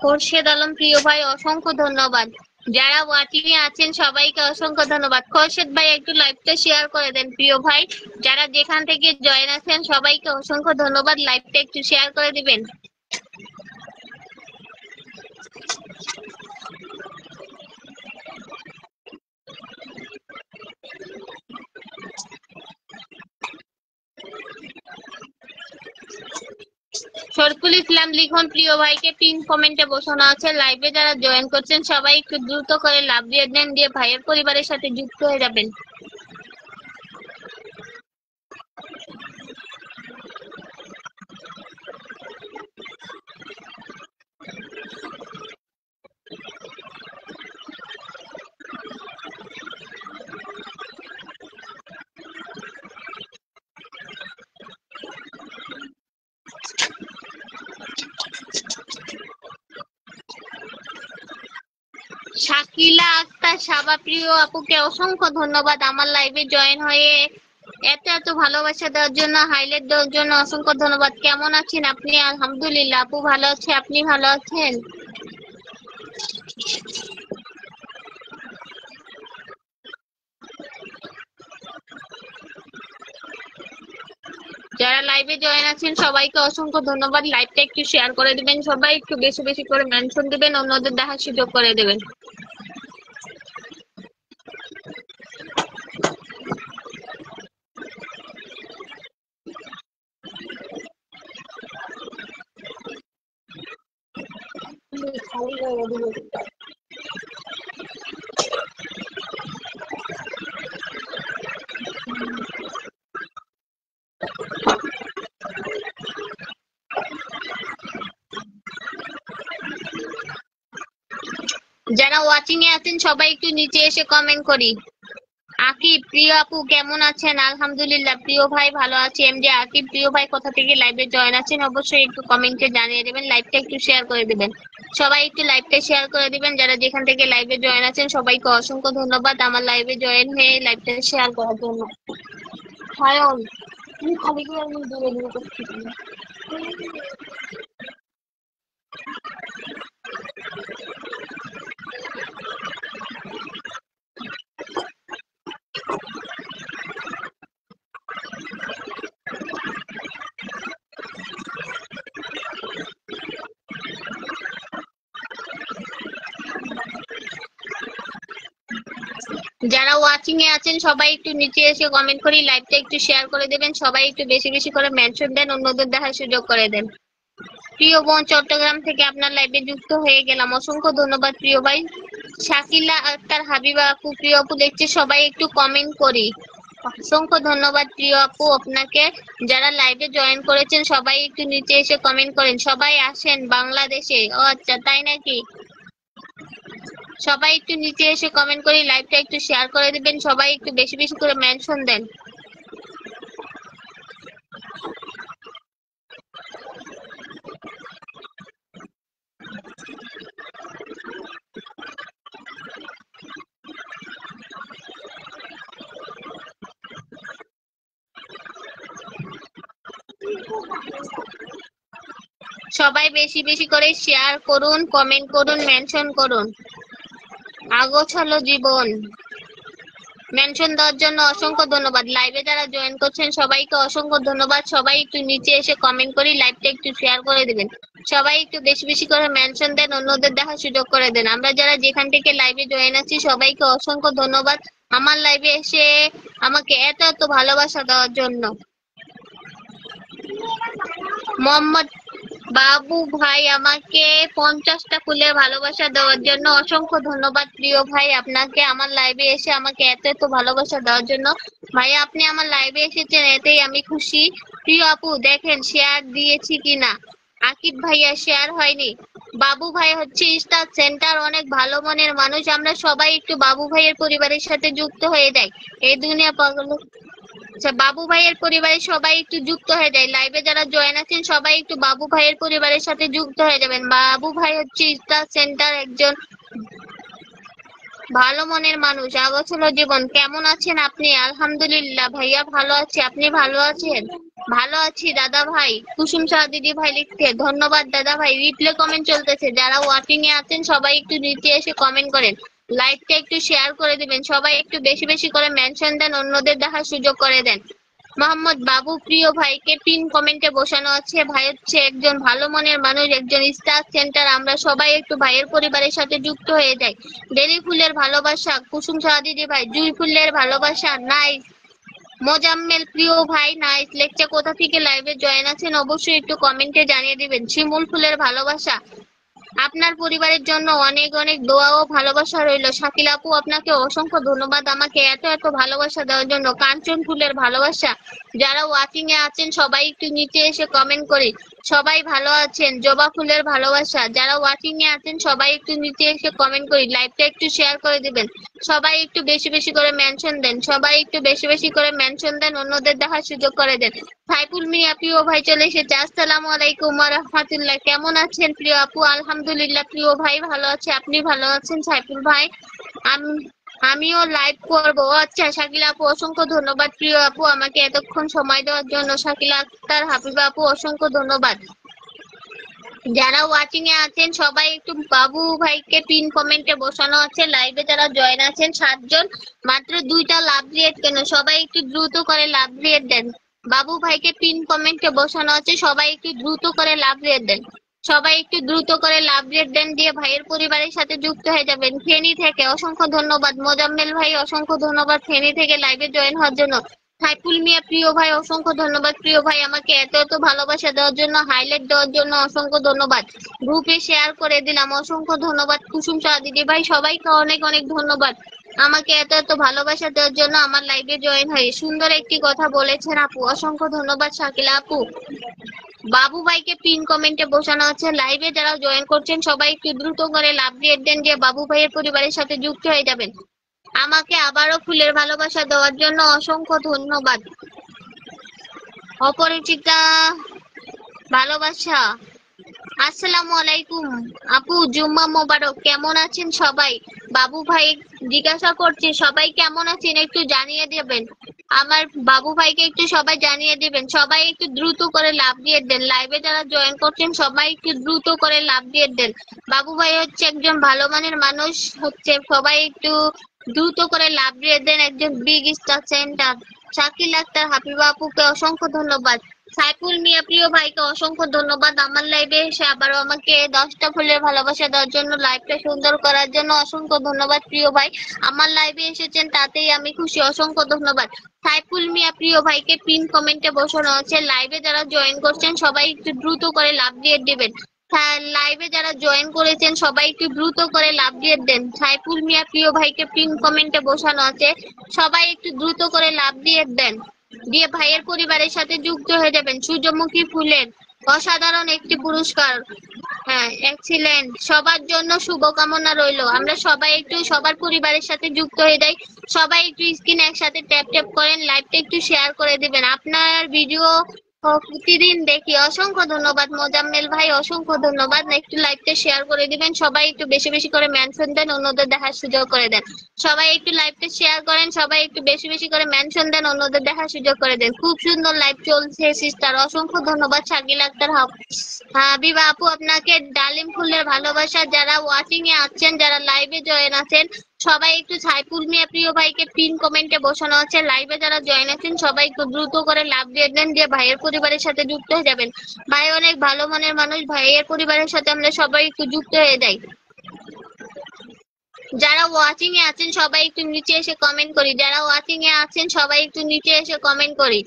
খোরশেদ আলম প্রিয় ভাই অসংখ্য ধন্যবাদ। যারা ওয়াচিং এ আছেন সবাইকে অসংখ্য ধন্যবাদ। খোরশেদ ভাই একটু লাইভটা শেয়ার করে দেন প্রিয় ভাই। যারা যেখান থেকে জয়েন আছেন সবাইকে অসংখ্য ধন্যবাদ, লাইভটা একটু শেয়ার করে দিবেন। শরফুল ইসলাম লিখন প্রিয় ভাইকে পিন কমেন্টে বসানো আছে। লাইভে যারা জয়েন করছেন সবাই একটু দ্রুত করে লাভ দিয়ে দেন, দিয়ে ভাইয়ের পরিবারের সাথে যুক্ত হয়ে যাবেন। শাকিলা আক্তার সাবা প্রিয় আপুকে অসংখ্য ধন্যবাদ আমার লাইভে জয়েন হয়ে এত এত ভালোবাসা দেওয়ার জন্য, হাইলাইট দেওয়ার জন্য অসংখ্য ধন্যবাদ। কেমন আছেন আপনি? আলহামদুলিল্লাহ আপু ভালো আছে, আপনি ভালো আছেন? যারা লাইভে জয়েন আছেন সবাইকে অসংখ্য ধন্যবাদ। লাইভটা একটু শেয়ার করে দিবেন, সবাই একটু বেশি বেশি করে মেনশন দিবেন, অন্যদের দেখার সুযোগ করে দেবেন। যারা ওয়াচিং এ আছেন সবাই একটু নিচে এসে কমেন্ট করি। আকিব প্রিয় আপু কেমন আছেন? আলহামদুলিল্লাহ প্রিয় ভাই ভালো আছি। এমডি আকিব প্রিয় ভাই কোথা থেকে লাইভে জয়েন আছেন অবশ্যই একটু কমেন্টে জানিয়ে দেবেন, লাইভটা একটু শেয়ার করে দিবেন, সবাই একটু লাইভটা শেয়ার করে দিবেন। যারা যেখান থেকে লাইভে জয়েন আছেন সবাইকে অসংখ্য ধন্যবাদ আমার লাইভে জয়েন হয়ে লাইভটা শেয়ার করার জন্য। সায়ন তুমি খালি করে আমি দূরে দূরে করছি। যারা ওয়াচিং এ আছেন সবাই একটু নিচে এসে কমেন্ট করি, লাইভটা একটু শেয়ার করে দেবেন, সবাই একটু বেশি বেশি করে মেনশন দেন, অন্যদের দেখার সুযোগ করে দেন। প্রিয় বোন চট্টগ্রাম থেকে আপনার লাইভে যুক্ত হয়ে গেলাম, অসংখ্য ধন্যবাদ প্রিয় ভাই। শাকিলা আক্তার হাবিবা আপু প্রিয় আপু দেখছি, সবাই একটু কমেন্ট করি। অসংখ্য ধন্যবাদ প্রিয় আপু আপনাকে। যারা লাইভে জয়েন করেছেন সবাই একটু নিচে এসে কমেন্ট করেন। সবাই আসেন বাংলাদেশে? ও আচ্ছা তাই নাকি? সবাই একটু নিচে এসে কমেন্ট করি, লাইভটা একটু শেয়ার করে দিবেন, সবাই একটু বেশি বেশি করে মেনশন দেন। সবাই বেশি বেশি করে শেয়ার করুন, কমেন্ট করুন, মেনশন করুন। আগোছালো জীবন মেনশন দেওয়ার জন্য অসংখ্য ধন্যবাদ। লাইভে যারা জয়েন করছেন সবাইকে অসংখ্য ধন্যবাদ। সবাই একটু নিচে এসে কমেন্ট করি, লাইভটা একটু শেয়ার করে দিবেন। সবাই একটু বেশি বেশি করে মেনশন দেন, অন্যদের দেখার সুযোগ করে দেন। আমরা যারা যেখান থেকে লাইভে জয়েন আছি সবাইকে অসংখ্য ধন্যবাদ আমার লাইভে এসে আমাকে এত এত ভালোবাসা দেওয়ার জন্য। মোহাম্মদ বাবু ভাই আমাকে 50টা ফুলের ভালোবাসা দেওয়ার জন্য অসংখ্য ধন্যবাদ। প্রিয় ভাই আপনাকে আমার লাইভে এসে আমাকে এত এত ভালোবাসা দেওয়ার জন্য। ভাই আপনি আমার লাইভে এসেছেন, এতেই আমি খুশি। প্রিয় আপু দেখেন শেয়ার দিয়েছি কিনা। আকিব ভাইয়া শেয়ার হয়নি। বাবু ভাই হচ্ছে স্টার সেন্টার, অনেক ভালো মনের মানুষ। আমরা সবাই একটু বাবু ভাইয়ের পরিবারের সাথে যুক্ত হয়ে যাই। এই দুনিয়া পাগল। আচ্ছা বাবু ভাইয়ের পরিবারের সবাই একটু যুক্ত হয়ে যায়। লাইভে যারা জয়েন আছেন সবাই একটু বাবু ভাইয়ের পরিবারের সাথে যুক্ত হয়ে যাবেন। বাবু ভাই হচ্ছে স্টার সেন্টার একজন ভালো মনের মানুষ। আগোছালো জীবন কেমন আছেন আপনি? আলহামদুলিল্লাহ ভাইয়া ভালো আছি, আপনি ভালো আছেন? ভালো আছি দাদা ভাই। কুসুম শাহ দিদি ভাই লিখতে ধন্যবাদ দাদা ভাই। রিপ্লে কমেন্ট চলতেছে, যারা ওয়াচিং এ আছেন সবাই একটু নিচে এসে কমেন্ট করেন, লাইভটা একটু শেয়ার করে দিবেন। সবাই একটু বেশি বেশি করে মেনশন দেন, অন্যদের দেখার সুযোগ করে দেন। মোহাম্মদ বাবু প্রিয় ভাইকে পিন কমেন্টে বসানো আছে। ভাই হচ্ছে একজন ভালো মনের মানুষ, একজন স্টার সেন্টার। আমরা সবাই একটু ভাইয়ের পরিবারের সাথে যুক্ত হয়ে যাই। বেলি ফুলের ভালোবাসা কুসুম সাহাদিদি ভাই। জুই ফুলের ভালোবাসা নাইস। মোজাম্মেল প্রিয় ভাই নাইস লেকচার। কোথা থেকে লাইভে জয়েন আছেন অবশ্যই একটু কমেন্টে জানিয়ে দিবেন। শিমুল ফুলের ভালোবাসা আপনার পরিবারের জন্য অনেক অনেক দোয়া ও ভালোবাসা রইল। শাকিল আপু আপনাকে অসংখ্য ধন্যবাদ আমাকে এত এত ভালোবাসা দেওয়ার জন্য। কাঞ্চন ফুলের ভালোবাসা। যারা ওয়াচিং এ আছেন সবাই একটু নিচে এসে কমেন্ট করি সবাই ভালো আছেন। জবা ফুলের ভালোবাসা। যারা ওয়াচিং এ আছেন সবাই একটু নিচে এসে কমেন্ট করি, লাইভটা একটু শেয়ার করে দিবেন। সবাই একটু বেশি বেশি করে মেনশন দেন, সবাই একটু বেশি বেশি করে মেনশন দেন, অন্যদের দেখার সুযোগ করে দেন। সাইফুল মিয়া প্রিয় ভাই চলে এসেছে। আসসালামু আলাইকুম ওয়া রাহমাতুল্লাহ। কেমন আছেন প্রিয় আপু? আলহামদুলিল্লাহ প্রিয় ভাই ভালো আছে, আপনি ভালো আছেন সাইফুল ভাই? আমিও লাইভ করবো। আচ্ছা শাকিলা আপু অসংখ্য ধন্যবাদ প্রিয় আপু আমাকে এতক্ষণ সময় দেওয়ার জন্য। শাকিলা আক্তার হাবিবা আপু অসংখ্য ধন্যবাদ। যারা ওয়াচিং এ আছেন সবাই একটু বাবু ভাইকে পিন কমেন্টে বসানো আছে। লাইভে যারা জয়েন আছেন 7 জন, মাত্র 2টা লাভ রিয়েট কেন, সবাই একটু দ্রুত করে লাভ রিয়েট দেন। বাবু ভাইকে পিন কমেন্টে বসানো আছে, সবাই একটু দ্রুত করে লাভ রিয়েট দেন। সবাই একটু দ্রুত করে লাভ রিয়েট দেন, দিয়ে ভাইয়ের পরিবারের সাথে যুক্ত হয়ে যাবেন। ফেনী থেকে অসংখ্য ধন্যবাদ। মোজাম্মেল ভাই অসংখ্য ধন্যবাদ ফেনী থেকে লাইভে জয়েন হওয়ার জন্য। সাইফুল মিয়া প্রিয় ভাই অসংখ্য ধন্যবাদ প্রিয় ভাই আমাকে এত এত ভালোবাসা দেওয়ার জন্য, হাইলাইট দেওয়ার জন্য অসংখ্য ধন্যবাদ। গ্রুপে শেয়ার করে দিলাম, অসংখ্য ধন্যবাদ। কুসুম শাহ দিদি ভাই সবাইকে অনেক অনেক ধন্যবাদ আমাকে এত এত ভালোবাসা দেওয়ার জন্য, আমার লাইভে জয়েন হয়ে। সুন্দর একটি কথা বলেছেন আপু, অসংখ্য ধন্যবাদ শাকিলা আপু। বাবু ভাইকে পিন কমেন্টে বসানো আছে। লাইভে যারা জয়েন করছেন সবাই একটু দ্রুত করে লাভ দিয়ে দেন, যে বাবু ভাইয়ের পরিবারের সাথে যুক্ত হয়ে যাবেন। আমাকে আবারও ফুলের ভালোবাসা দেওয়ার জন্য অসংখ্য ধন্যবাদ। অপরিচিতা ভালোবাসা। আসসালামু আলাইকুম আপু, জুম্মা মোবারক। কেমন আছেন সবাই? বাবু ভাই জিজ্ঞাসা করছে সবাই কেমন আছেন একটু জানিয়ে দেবেন। আমার বাবু ভাইকে একটু সবাই জানিয়ে দিবেন। সবাই একটু দ্রুত করে লাভ দিয়ে দেন। লাইভে যারা জয়েন করছেন সবাই একটু দ্রুত করে লাভ দিয়ে দেন। বাবু ভাই হচ্ছে একজন ভালো মানের মানুষ হচ্ছে, সবাই একটু দ্রুত করে লাভ দিয়ে দেন। একজন big star center. Shakil Akter Habiba আপুকে অসংখ্য ধন্যবাদ। সাইফুল মিয়া প্রিয় ভাইকে অসংখ্য ধন্যবাদ আমার লাইভে এসে আবারও আমাকে 10টা ফুলের ভালোবাসা দেওয়ার জন্য, লাইভটা সুন্দর করার জন্য অসংখ্য ধন্যবাদ প্রিয় ভাই। আমার লাইভে এসেছেন তাতেই আমি খুশি, অসংখ্য ধন্যবাদ। সাইফুল মিয়া প্রিয় ভাইকে পিন কমেন্টে বসানো আছে। লাইভে যারা জয়েন করছেন সবাই একটু দ্রুত করে লাভ দিয়ে দিবেন। লাইভে যারা জয়েন করেছেন সবাই একটু দ্রুত করে লাভ দিয়ে দেন। সাইফুল মিয়া প্রিয় ভাইকে পিন কমেন্টে বসানো আছে, সবাই একটু দ্রুত করে লাভ দিয়ে দেন, দিয়ে ভাইয়ের পরিবারের সাথে যুক্ত হয়ে যাবেন। সূর্যমুখী ফুলের অসাধারণ একটি পুরস্কার, হ্যাঁ এক্সিলেন্ট। সবার জন্য শুভকামনা রইল। আমরা সবাই একটু সবার পরিবারের সাথে যুক্ত হয়ে যাই। সবাই একটু স্ক্রিন একসাথে ট্যাপ ট্যাপ করেন, লাইভটা একটু শেয়ার করে দিবেন। আপনার ভিডিও প্রতিদিন দেখি। অসংখ্য ধন্যবাদ মোজাম্মেল ভাই, অসংখ্য ধন্যবাদ। একটু লাইভটা শেয়ার করে দিবেন, সবাই একটু বেশি বেশি করে মেনশন দেন, অন্যদের দেখার সুযোগ করে দেন। সবাই একটু লাইভটা শেয়ার করেন, সবাই একটু বেশি বেশি করে মেনশন দেন, অন্যদের দেখার সুযোগ করে দেন। খুব সুন্দর লাইভ চলছে সিস্টার, অসংখ্য ধন্যবাদ। শাকিল আক্তার হাবিবা আপু, আপনাকে ডালিম ফুলের ভালোবাসা। যারা ওয়াচিং এ আছেন, যারা লাইভে জয়েন আছেন, সবাই একটু সাইফুল মিয়া প্রিয় ভাইকে পিন কমেন্টে বসানো আছে। লাইভে যারা জয়েন আছেন সবাই একটু দ্রুত করে লাভ দিয়ে দেন, যে ভাইয়ের পরিবারের সাথে যুক্ত হয়ে যাবেন। ভাই অনেক ভালো মনের মানুষ, ভাইয়ের পরিবারের সাথে আমরা সবাই একটু যুক্ত হয়ে যাই। যারা ওয়াচিং এ আছেন সবাই একটু নিচে এসে কমেন্ট করি, যারা ওয়াচিং এ আছেন সবাই একটু নিচে এসে কমেন্ট করি।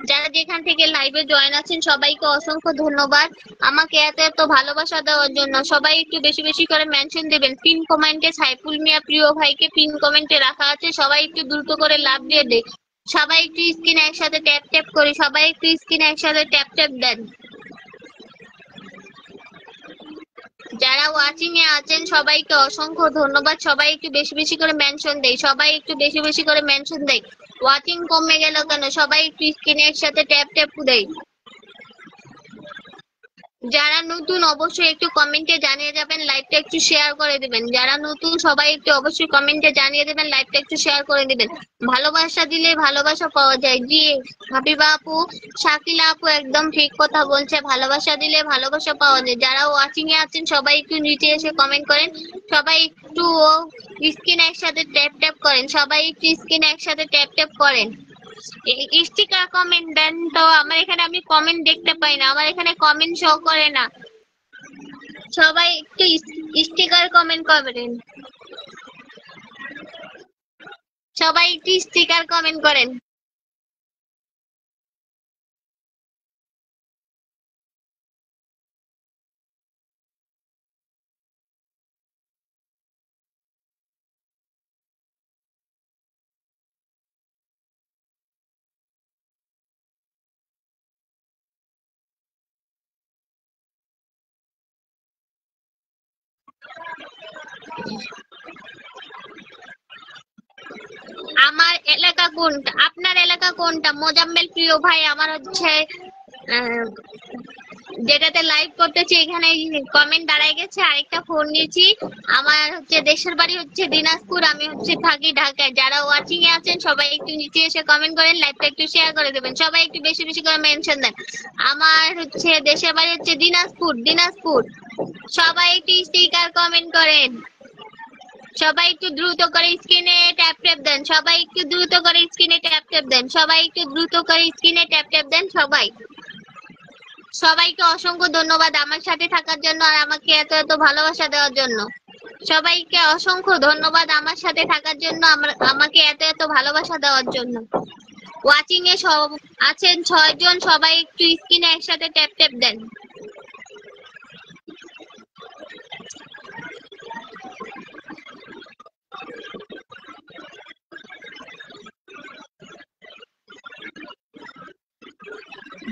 যারা যেখান থেকে লাইভে জয়েন আছেন সবাইকে অসংখ্য ধন্যবাদ আমাকে এত এত ভালোবাসা দেওয়ার জন্য। সবাই একটু বেশি বেশি করে মেনশন দেবেন। পিন কমেন্টে সাইফুল মিয়া প্রিয় ভাইকে পিন কমেন্টে রাখা আছে, সবাই একটু দ্রুত করে লাভ দিয়ে দেয়। সবাই একটু স্ক্রিন একসাথে ট্যাপ ট্যাপ করি, সবাই একটু স্ক্রিন একসাথে ট্যাপ ট্যাপ দেন। যারা ওয়াচিং এ আছেন সবাইকে অসংখ্য ধন্যবাদ। সবাই একটু বেশি বেশি করে মেনশন দেয়, সবাই একটু বেশি বেশি করে মেনশন দেয়। ওয়াচিং কমে গেল কেন? সবাই একটু স্ক্রিনের সাথে ট্যাপ ট্যাপ দেয়। যারা নতুন অবশ্যই একটু কমেন্টে জানিয়ে যাবেন, লাইভটা একটু শেয়ার করে দিবেন। যারা নতুন সবাই একটু অবশ্যই কমেন্টে জানিয়ে দেবেন, লাইভটা একটু শেয়ার করে দিবেন। ভালোবাসা দিলে ভালোবাসা পাওয়া যায়। জি হাবিবা আপু, শাকিলা আপু একদম ঠিক কথা বলছে, ভালোবাসা দিলে ভালোবাসা পাওয়া যায়। যারা ওয়াচিং এ আছেন সবাই একটু নিচে এসে কমেন্ট করেন, সবাই একটু স্ক্রিন একসাথে ট্যাপ ট্যাপ করেন, সবাই একটু স্ক্রিন একসাথে ট্যাপ ট্যাপ করেন। স্টিকার কমেন্ট দেন তো, আমার এখানে আমি কমেন্ট দেখতে পাই না, আমার এখানে কমেন্ট শো করে না। সবাই একটু স্টিকার কমেন্ট করেন, সবাই একটু স্টিকার কমেন্ট করেন। আমার এলাকা কোনটা? আপনার এলাকা কোনটা মোজাম্মেল প্রিয় ভাই? আমার হচ্ছে আহ, যেটাতে লাইভ করতেছি এখানে কমেন্ট দাঁড়ায় গেছে, আরেকটা ফোন নিয়েছি। আমার হচ্ছে দেশের বাড়ি হচ্ছে দিনাজপুর, আমি হচ্ছে থাকি ঢাকায়। যারা ওয়াচিং এ আছেন সবাই একটু নিচে এসে কমেন্ট করেন, লাইভটা একটু শেয়ার করে দেবেন, সবাই একটু বেশি বেশি করে মেনশন দেন। আমার হচ্ছে দেশের বাড়ি হচ্ছে দিনাজপুর, দিনাজপুর। সবাই একটু স্টিকার কমেন্ট করেন, সবাই একটু দ্রুত করে স্ক্রিনে ট্যাপ ট্যাপ দেন, সবাই একটু দ্রুত করে স্ক্রিনে ট্যাপ ট্যাপ দেন, সবাই একটু দ্রুত করে স্ক্রিনে ট্যাপ ট্যাপ দেন। সবাইকে অসংখ্য ধন্যবাদ আমার সাথে থাকার জন্য আর আমাকে এত এত ভালোবাসা দেওয়ার জন্য। সবাইকে অসংখ্য ধন্যবাদ আমার সাথে থাকার জন্য, আমাকে এত এত ভালোবাসা দেওয়ার জন্য। ওয়াচিং এ সব আছেন 6 জন, সবাই একটু স্ক্রিনে একসাথে ট্যাপ ট্যাপ দেন।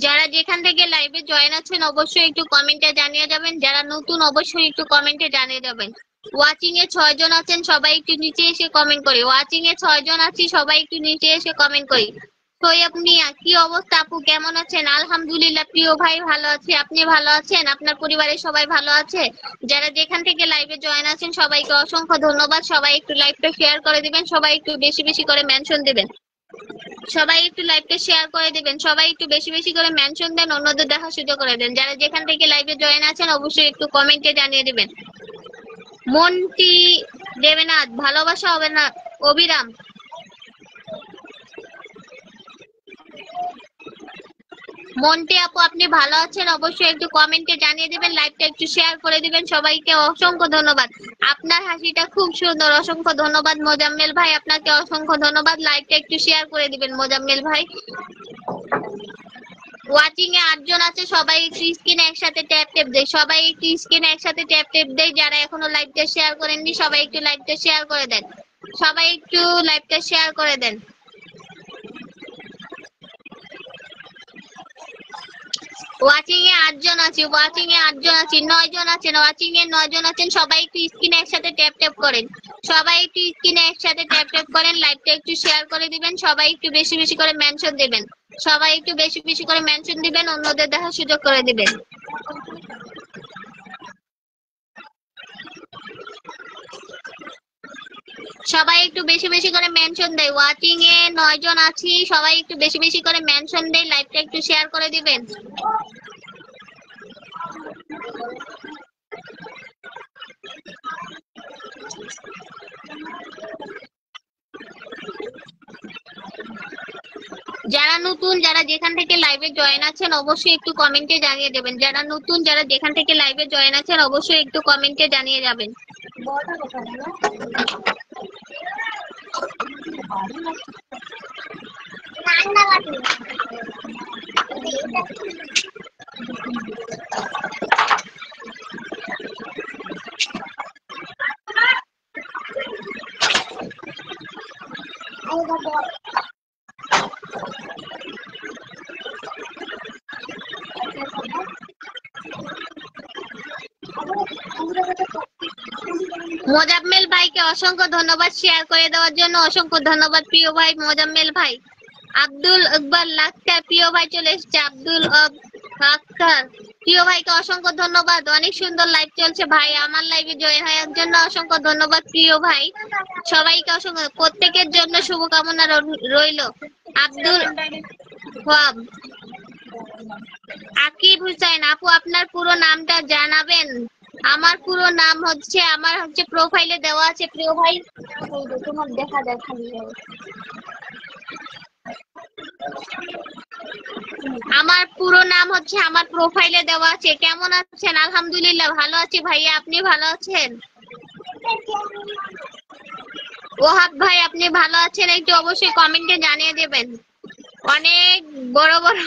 যারা যেখান থেকে লাইভে জয়েন আছেন অবশ্যই একটু কমেন্টে জানিয়ে যাবেন, যারা নতুন অবশ্যই একটু কমেন্টে জানিয়ে যাবেন। ওয়াচিং এ 6 জন আছেন, সবাই একটু নিচে এসে কমেন্ট করি। ওয়াচিং এ 6 জন আছি, সবাই একটু নিচে এসে কমেন্ট করি। সৈয়ব মিয়া, কি অবস্থা আপু, কেমন আছেন? আলহামদুলিল্লাহ প্রিয় ভাই, ভালো আছি। আপনি ভালো আছেন? আপনার পরিবারের সবাই ভালো আছে? যারা যেখান থেকে লাইভে জয়েন আছেন সবাইকে অসংখ্য ধন্যবাদ। সবাই একটু লাইভটা শেয়ার করে দিবেন, সবাই একটু বেশি বেশি করে মেনশন দিবেন, সবাই একটু লাইভটা শেয়ার করে দিবেন, সবাই একটু বেশি বেশি করে মেনশন দেন, অন্যদের দেখার সুযোগ করে দেন। যারা যেখান থেকে লাইভে জয়েন আছেন অবশ্যই একটু কমেন্টে জানিয়ে দিবেন। মন্টি দেবেনাথ, ভালোবাসা হবে না অবিরাম। মন্টি আপু, আপনি ভালো আছেন? অবশ্যই একটু কমেন্টে জানিয়ে দিবেন, লাইভটা একটু শেয়ার করে দিবেন। সবাইকে অসংখ্য ধন্যবাদ। আপনার হাসিটা খুব সুন্দর, অসংখ্য ধন্যবাদ মোজাম্মেল ভাই, আপনাকে অসংখ্য ধন্যবাদ। লাইভটা একটু শেয়ার করে দিবেন মোজাম্মেল ভাই। ওয়াচিং এ 8 জন আছে, সবাই একটু স্ক্রিনে একসাথে ট্যাপ ট্যাপ দেয়, সবাই একটু স্ক্রিনে একসাথে ট্যাপ ট্যাপ দেয়। যারা এখনো লাইভটা শেয়ার করেননি সবাই একটু লাইভটা শেয়ার করে দেন, সবাই একটু লাইভটা শেয়ার করে দেন। ওয়াচিং এ 8 জন আছে, ওয়াচিং এ 8 জন আছে, 9 জন আছেন, ওয়াচিং এ 9 জন আছেন। সবাই একটু স্ক্রিনে একসাথে ট্যাপ ট্যাপ করেন, সবাই একটু স্ক্রিনে একসাথে ট্যাপ ট্যাপ করেন, লাইভটা একটু শেয়ার করে দিবেন, সবাই একটু বেশি বেশি করে মেনশন দিবেন, সবাই একটু বেশি বেশি করে মেনশন দিবেন, অন্যদের দেখার সুযোগ করে দিবেন। সবাই একটু বেশি বেশি করে মেনশন দেয়, ওয়াচিং এ 9 জন আছি, সবাই একটু বেশি বেশি করে মেনশন দেয়, লাইভটা একটু শেয়ার করে দিবেন। যারা নতুন, যারা যেখান থেকে লাইভে জয়েন আছেন অবশ্যই একটু কমেন্টে জানিয়ে দেবেন। যারা নতুন, যারা যেখান থেকে লাইভে জয়েন আছেন অবশ্যই একটু কমেন্টে জানিয়ে যাবেন। মোজাম্মেল ভাইকে অসংখ্য ধন্যবাদ শেয়ার করে দেওয়ার জন্য, অসংখ্য ধন্যবাদ প্রিয় ভাই মোজাম্মেল ভাই। আব্দুল আকবর লাক্তার প্রিয় ভাই চলে এসেছে, আব্দুল আক্তার প্রিয় ভাইকে অসংখ্য ধন্যবাদ, অনেক সুন্দর লাইভ চলছে ভাই, আমার লাইভে জয়েন হওয়ার জন্য অসংখ্য ধন্যবাদ প্রিয় ভাই। সবাইকে অসংখ্য, প্রত্যেকের জন্য শুভকামনা রইল। আব্দুল ওয়াব আকিব হুসাইন আপু, আপনার পুরো নামটা জানাবেন? আমার পুরো নাম হচ্ছে, আমার হচ্ছে প্রোফাইলে দেওয়া আছে প্রিয় ভাই, তোমার দেখা যায় খালি। আমার পুরো নাম হচ্ছে, আমার প্রোফাইলে দেওয়া আছে। কেমন আছেন? আলহামদুলিল্লাহ ভালো আছি ভাইয়া, আপনি ভালো আছেন? ওহাব ভাই আপনি ভালো আছেন? একটু অবশ্যই কমেন্টে জানিয়ে দেবেন। অনেক বড় বড়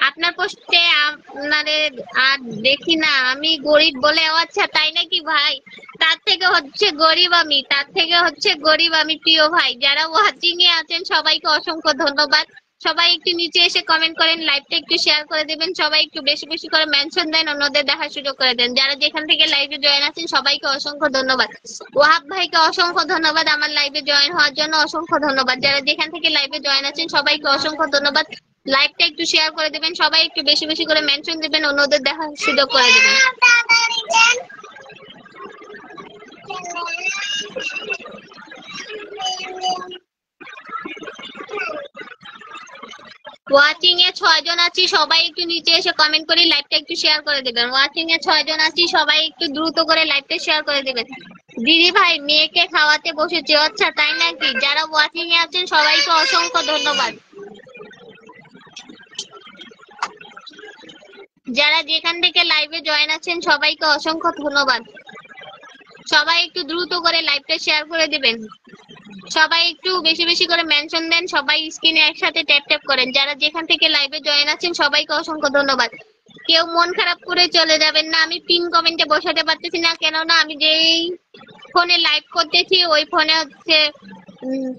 আপনার পোস্টে আপনাদের আর দেখি না, আমি গরিব বলে। আচ্ছা তাই নাকি ভাই? তার থেকে হচ্ছে গরিব আমি, তার থেকে হচ্ছে গরিব আমি প্রিয় ভাই। যারা ওয়াচিং এ আছেন সবাইকে অসংখ্য ধন্যবাদ। সবাই একটু নিচে এসে কমেন্ট করেন, লাইভটা একটু শেয়ার করে দেবেন, সবাই একটু বেশি বেশি করে মেনশন দেন, অন্যদের দেখার সুযোগ করে দেন। যারা যেখান থেকে লাইভে জয়েন আছেন সবাইকে অসংখ্য ধন্যবাদ। ওয়াহাব ভাইকে অসংখ্য ধন্যবাদ আমার লাইভে জয়েন হওয়ার জন্য, অসংখ্য ধন্যবাদ। যারা যেখান থেকে লাইভে জয়েন আছেন সবাইকে অসংখ্য ধন্যবাদ। লাইভটা একটু শেয়ার করে দিবেন, সবাই একটু বেশি বেশি করে মেনশন দিবেন, অন্যদের দেখার সুযোগ করে দিবেন। ওয়াচিং এ 6 জন আছি, সবাই একটু নিচে এসে কমেন্ট করে লাইভটা একটু শেয়ার করে দিবেন। ওয়াচিং এ 6 জন আছি, সবাই একটু দ্রুত করে লাইভটা শেয়ার করে দিবেন। দিদি ভাই মেয়েকে খাওয়াতে বসেছে। আচ্ছা তাই নাকি? যারা ওয়াচিং এ আছেন সবাইকে অসংখ্য ধন্যবাদ। যারা যেখান থেকে লাইভে জয়েন আছেন সবাইকে অসংখ্য ধন্যবাদ। সবাই একটু দ্রুত করে লাইভটা শেয়ার করে দিবেন, সবাই একটু বেশি বেশি করে মেনশন দেন, সবাই স্ক্রিনে একসাথে ট্যাপ ট্যাপ করেন। যারা যেখান থেকে লাইভে জয়েন আছেন সবাইকে অসংখ্য ধন্যবাদ। কেউ মন খারাপ করে চলে যাবেন না, আমি পিন কমেন্টে বসাতে পারতেছি না, কেননা আমি যেই ফোনে লাইভ করতেছি ওই ফোনে হচ্ছে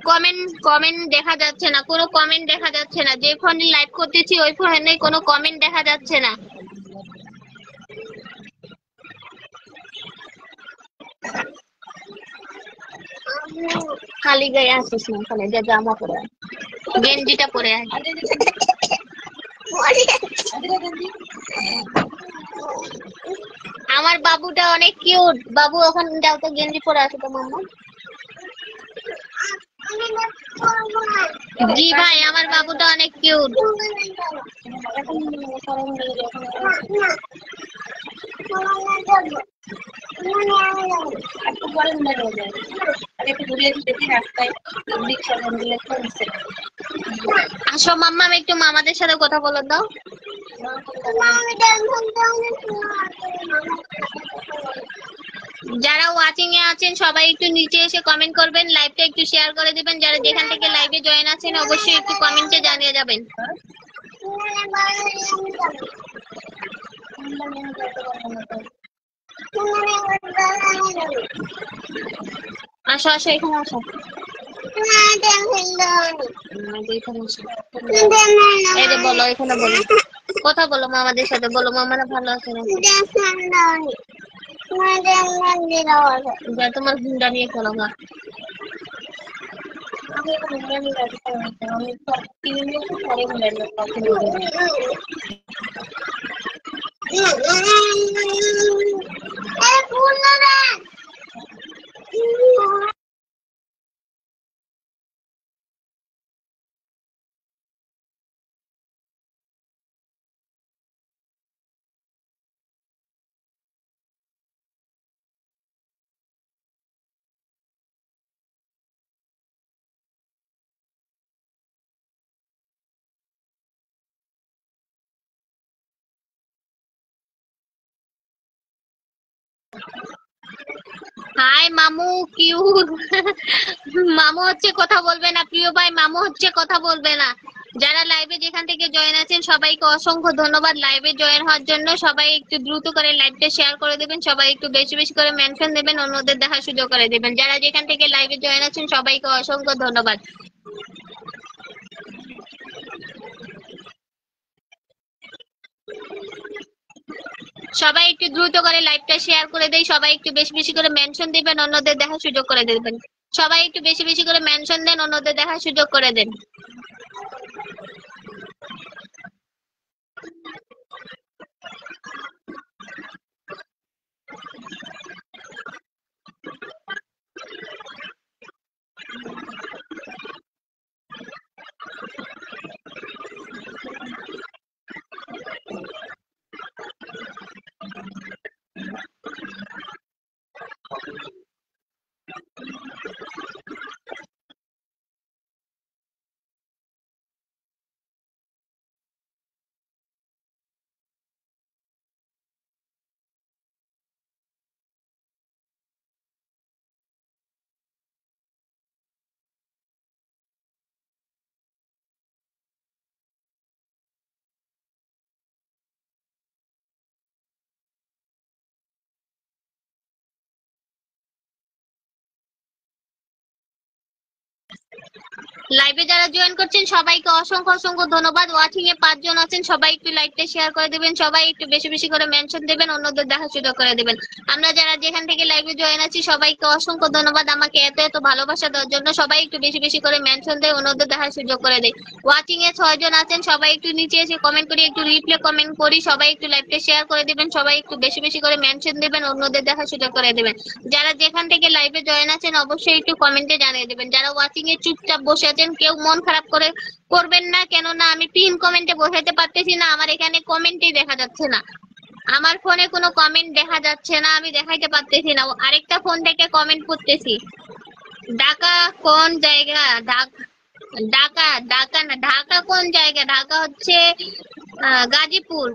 কমেন্ট কমেন্ট দেখা যাচ্ছে না, কোনো কমেন্ট দেখা যাচ্ছে না। যে ফোনে লাইভ করতেছি ওই ফোনে কোনো কমেন্ট দেখা যাচ্ছে না। খালি গায়ে আসিস না, খালি যা জামা পরে আয়, গেঞ্জিটা পরে আয়। আমার বাবুটা অনেক কিউট। বাবু এখন যাও তো গেঞ্জি পরে আসো তো মাম্মা। জি ভাই আমার বাবুটা অনেক কিউট। আসো মাম্মা, আমি একটু মামাদের সাথে কথা বলে দাও। যারা ওয়াচিং এ আছেন সবাই একটু নিচে এসে কমেন্ট করবেন, লাইভটা একটু শেয়ার করে দিবেন। যারা যেখান থেকে লাইভে জয়েন আছেন অবশ্যই একটু কমেন্টে জানিয়ে যাবেন। আসো আসো এখানে আসো। এই যে বলো, এখানে বলো, কথা বলো মামাদের সাথে, বলো মামারা ভালো আছে না? যা তোমার হুন্ডা নিয়ে খেলো গা। আমি হুন্ডা নিয়ে গাড়ি চালাতে, আমি তো 3 বছর পরে হুন্ডা নিয়ে কখনো হাই মামু কিউট। মামু হচ্ছে কথা বলবে না প্রিয় ভাই, মামু হচ্ছে কথা বলবে না। যারা লাইভে যেখান থেকে জয়েন আছেন সবাইকে অসংখ্য ধন্যবাদ লাইভে জয়েন হওয়ার জন্য। সবাই একটু দ্রুত করে লাইভটা শেয়ার করে দেবেন, সবাই একটু বেশি বেশি করে মেনশন দেবেন, অন্যদের দেখার সুযোগ করে দেবেন। যারা যেখান থেকে লাইভে জয়েন আছেন সবাইকে অসংখ্য ধন্যবাদ। সবাই একটু দ্রুত করে লাইভটা শেয়ার করে দেই, সবাই একটু বেশি বেশি করে মেনশন দিবেন, অন্যদের দেখার সুযোগ করে দেবেন। সবাই একটু বেশি বেশি করে মেনশন দেন, অন্যদের দেখার সুযোগ করে দেন। লাইভে যারা জয়েন করছেন সবাইকে অসংখ্য অসংখ্য ধন্যবাদ। ওয়াচিং এ 5 জন আছেন, সবাই একটু লাইভটা শেয়ার করে দিবেন, সবাই একটু বেশি বেশি করে মেনশন দেবেন, অন্যদের দেখার সুযোগ করে দিবেন। আমরা যারা যেখান থেকে লাইভে জয়েন আছি সবাইকে অসংখ্য ধন্যবাদ আমাকে এত এত ভালোবাসা দেওয়ার জন্য। সবাই একটু বেশি বেশি করে মেনশন দেয়, অন্যদের দেখার সুযোগ করে দেয়। ওয়াচিং এ 6 জন আছেন, সবাই একটু নিচে এসে কমেন্ট করি, একটু রিপ্লে কমেন্ট করি, সবাই একটু লাইভটা শেয়ার করে দিবেন, সবাই একটু বেশি বেশি করে মেনশন দিবেন, অন্যদের দেখার সুযোগ করে দিবেন। যারা যেখান থেকে লাইভে জয়েন আছেন অবশ্যই একটু কমেন্টে জানিয়ে দিবেন। যারা ওয়াচিং এ চুপচাপ বসে আছেন কেউ মন খারাপ করে করবেন না, কেননা আমি পিন কমেন্টে বসাতে পারতেছি না, আমার এখানে কমেন্টই দেখা যাচ্ছে না, আমার ফোনে কোনো কমেন্ট দেখা যাচ্ছে না, আমি দেখাইতে পারতেছি না, আরেকটা ফোন থেকে কমেন্ট করতেছি। ঢাকা কোন জায়গা? ঢাকা ঢাকা না, ঢাকা কোন জায়গা? ঢাকা হচ্ছে গাজীপুর।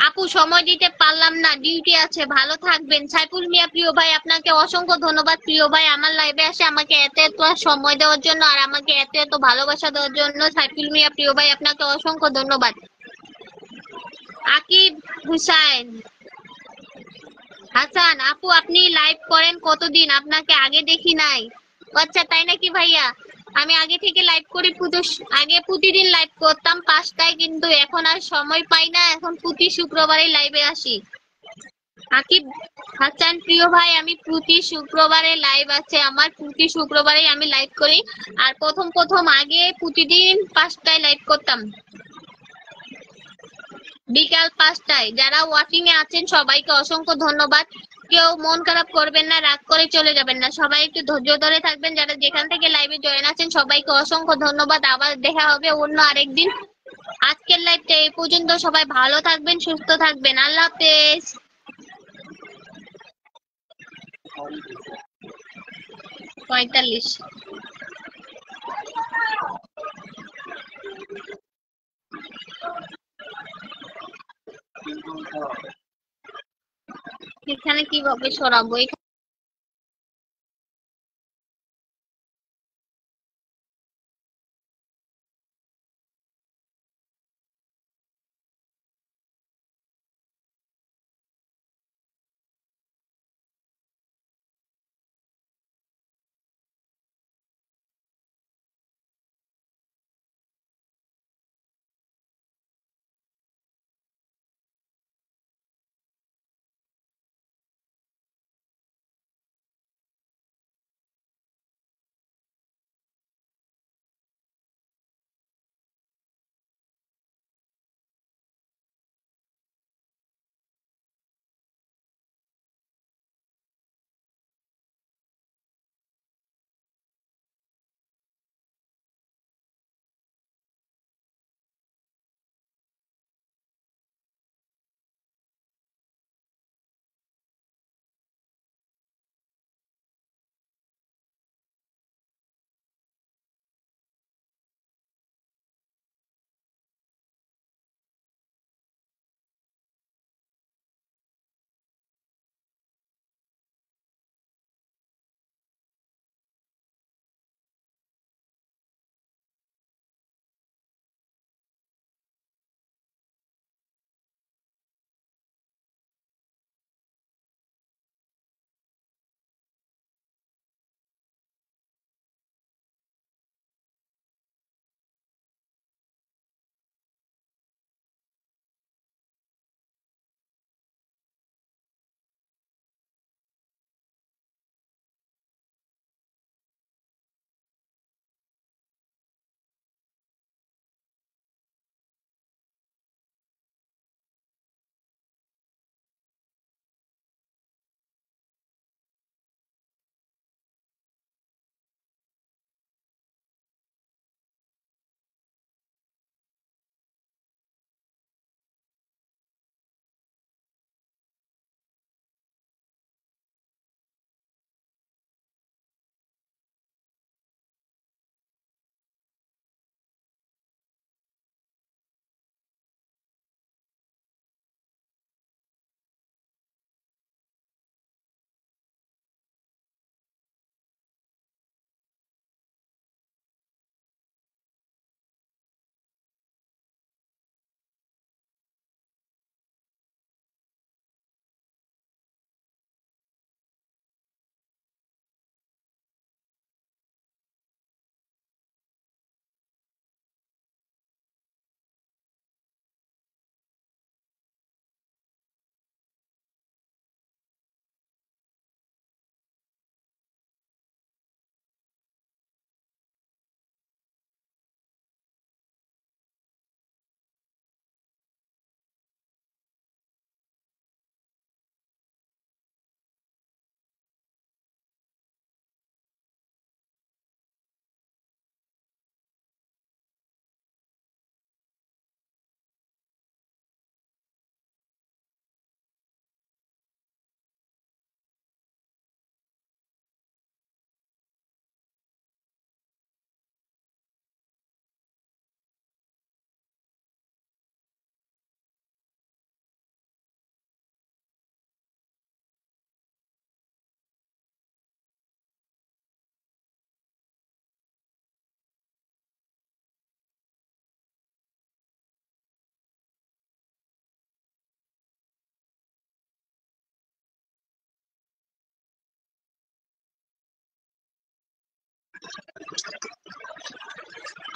আপু সময় দিতে পারলাম না, ডিউটি আছে, ভালো থাকবেন। সাইফুল মিয়া প্রিয় ভাই আপনাকে অসংখ্য ধন্যবাদ প্রিয় ভাই, আমার লাইভে আসে আমাকে এত এত সময় দেওয়ার জন্য আর আমাকে এত এত ভালোবাসা দেওয়ার জন্য। সাইফুল মিয়া প্রিয় ভাই আপনাকে অসংখ্য ধন্যবাদ। আকিব হুসাইন হাসান আপু আপনি লাইভ করেন কতদিন? আপনাকে আগে দেখি নাই। ও আচ্ছা তাই নাকি ভাইয়া? আমি আগে থেকে লাইভ করি, আগে প্রতিদিন লাইভ করতাম 5টায়, কিন্তু এখন আর সময় পাই না, এখন প্রতি শুক্রবারে লাইভে আসি। আকিব হাসান প্রিয় ভাই আমি প্রতি শুক্রবারে লাইভ আছে আমার, প্রতি শুক্রবারে আমি লাইভ করি। আর প্রথম প্রথম আগে প্রতিদিন 5টায় লাইভ করতাম, বিকাল 5টায়। যারা ওয়াচিং এ আছেন সবাইকে অসংখ্য ধন্যবাদ। কেউ মন খারাপ করবেন না, রাগ করে চলে যাবেন না, সবাই একটু ধৈর্য ধরে থাকবেন। যারা যেখান থেকে লাইভে জয়েন আছেন সবাইকে অসংখ্য ধন্যবাদ। আবার দেখা হবে অন্য আরেকদিন। আজকের লাইভটা এই পর্যন্ত, সবাই ভালো থাকবেন, সুস্থ থাকবেন, আল্লাহ হাফেজ। 45। এখানে কিভাবে সরাবো?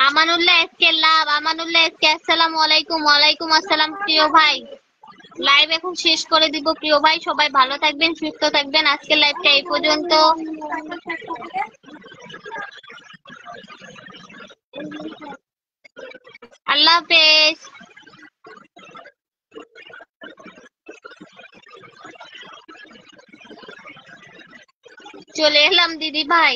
আমানুল্লাহ এসকে লাভ, আমানুল্লাহ এসকে আসসালামু আলাইকুম। ওয়ালাইকুম আসসালাম প্রিয় ভাই। লাইভ এখন শেষ করে দিব প্রিয় ভাই, সবাই ভালো থাকবেন, সুস্থ থাকবেন। আজকের লাইভটা এই পর্যন্ত। আল্লাহ হাফেজ। চলে এলাম দিদি ভাই।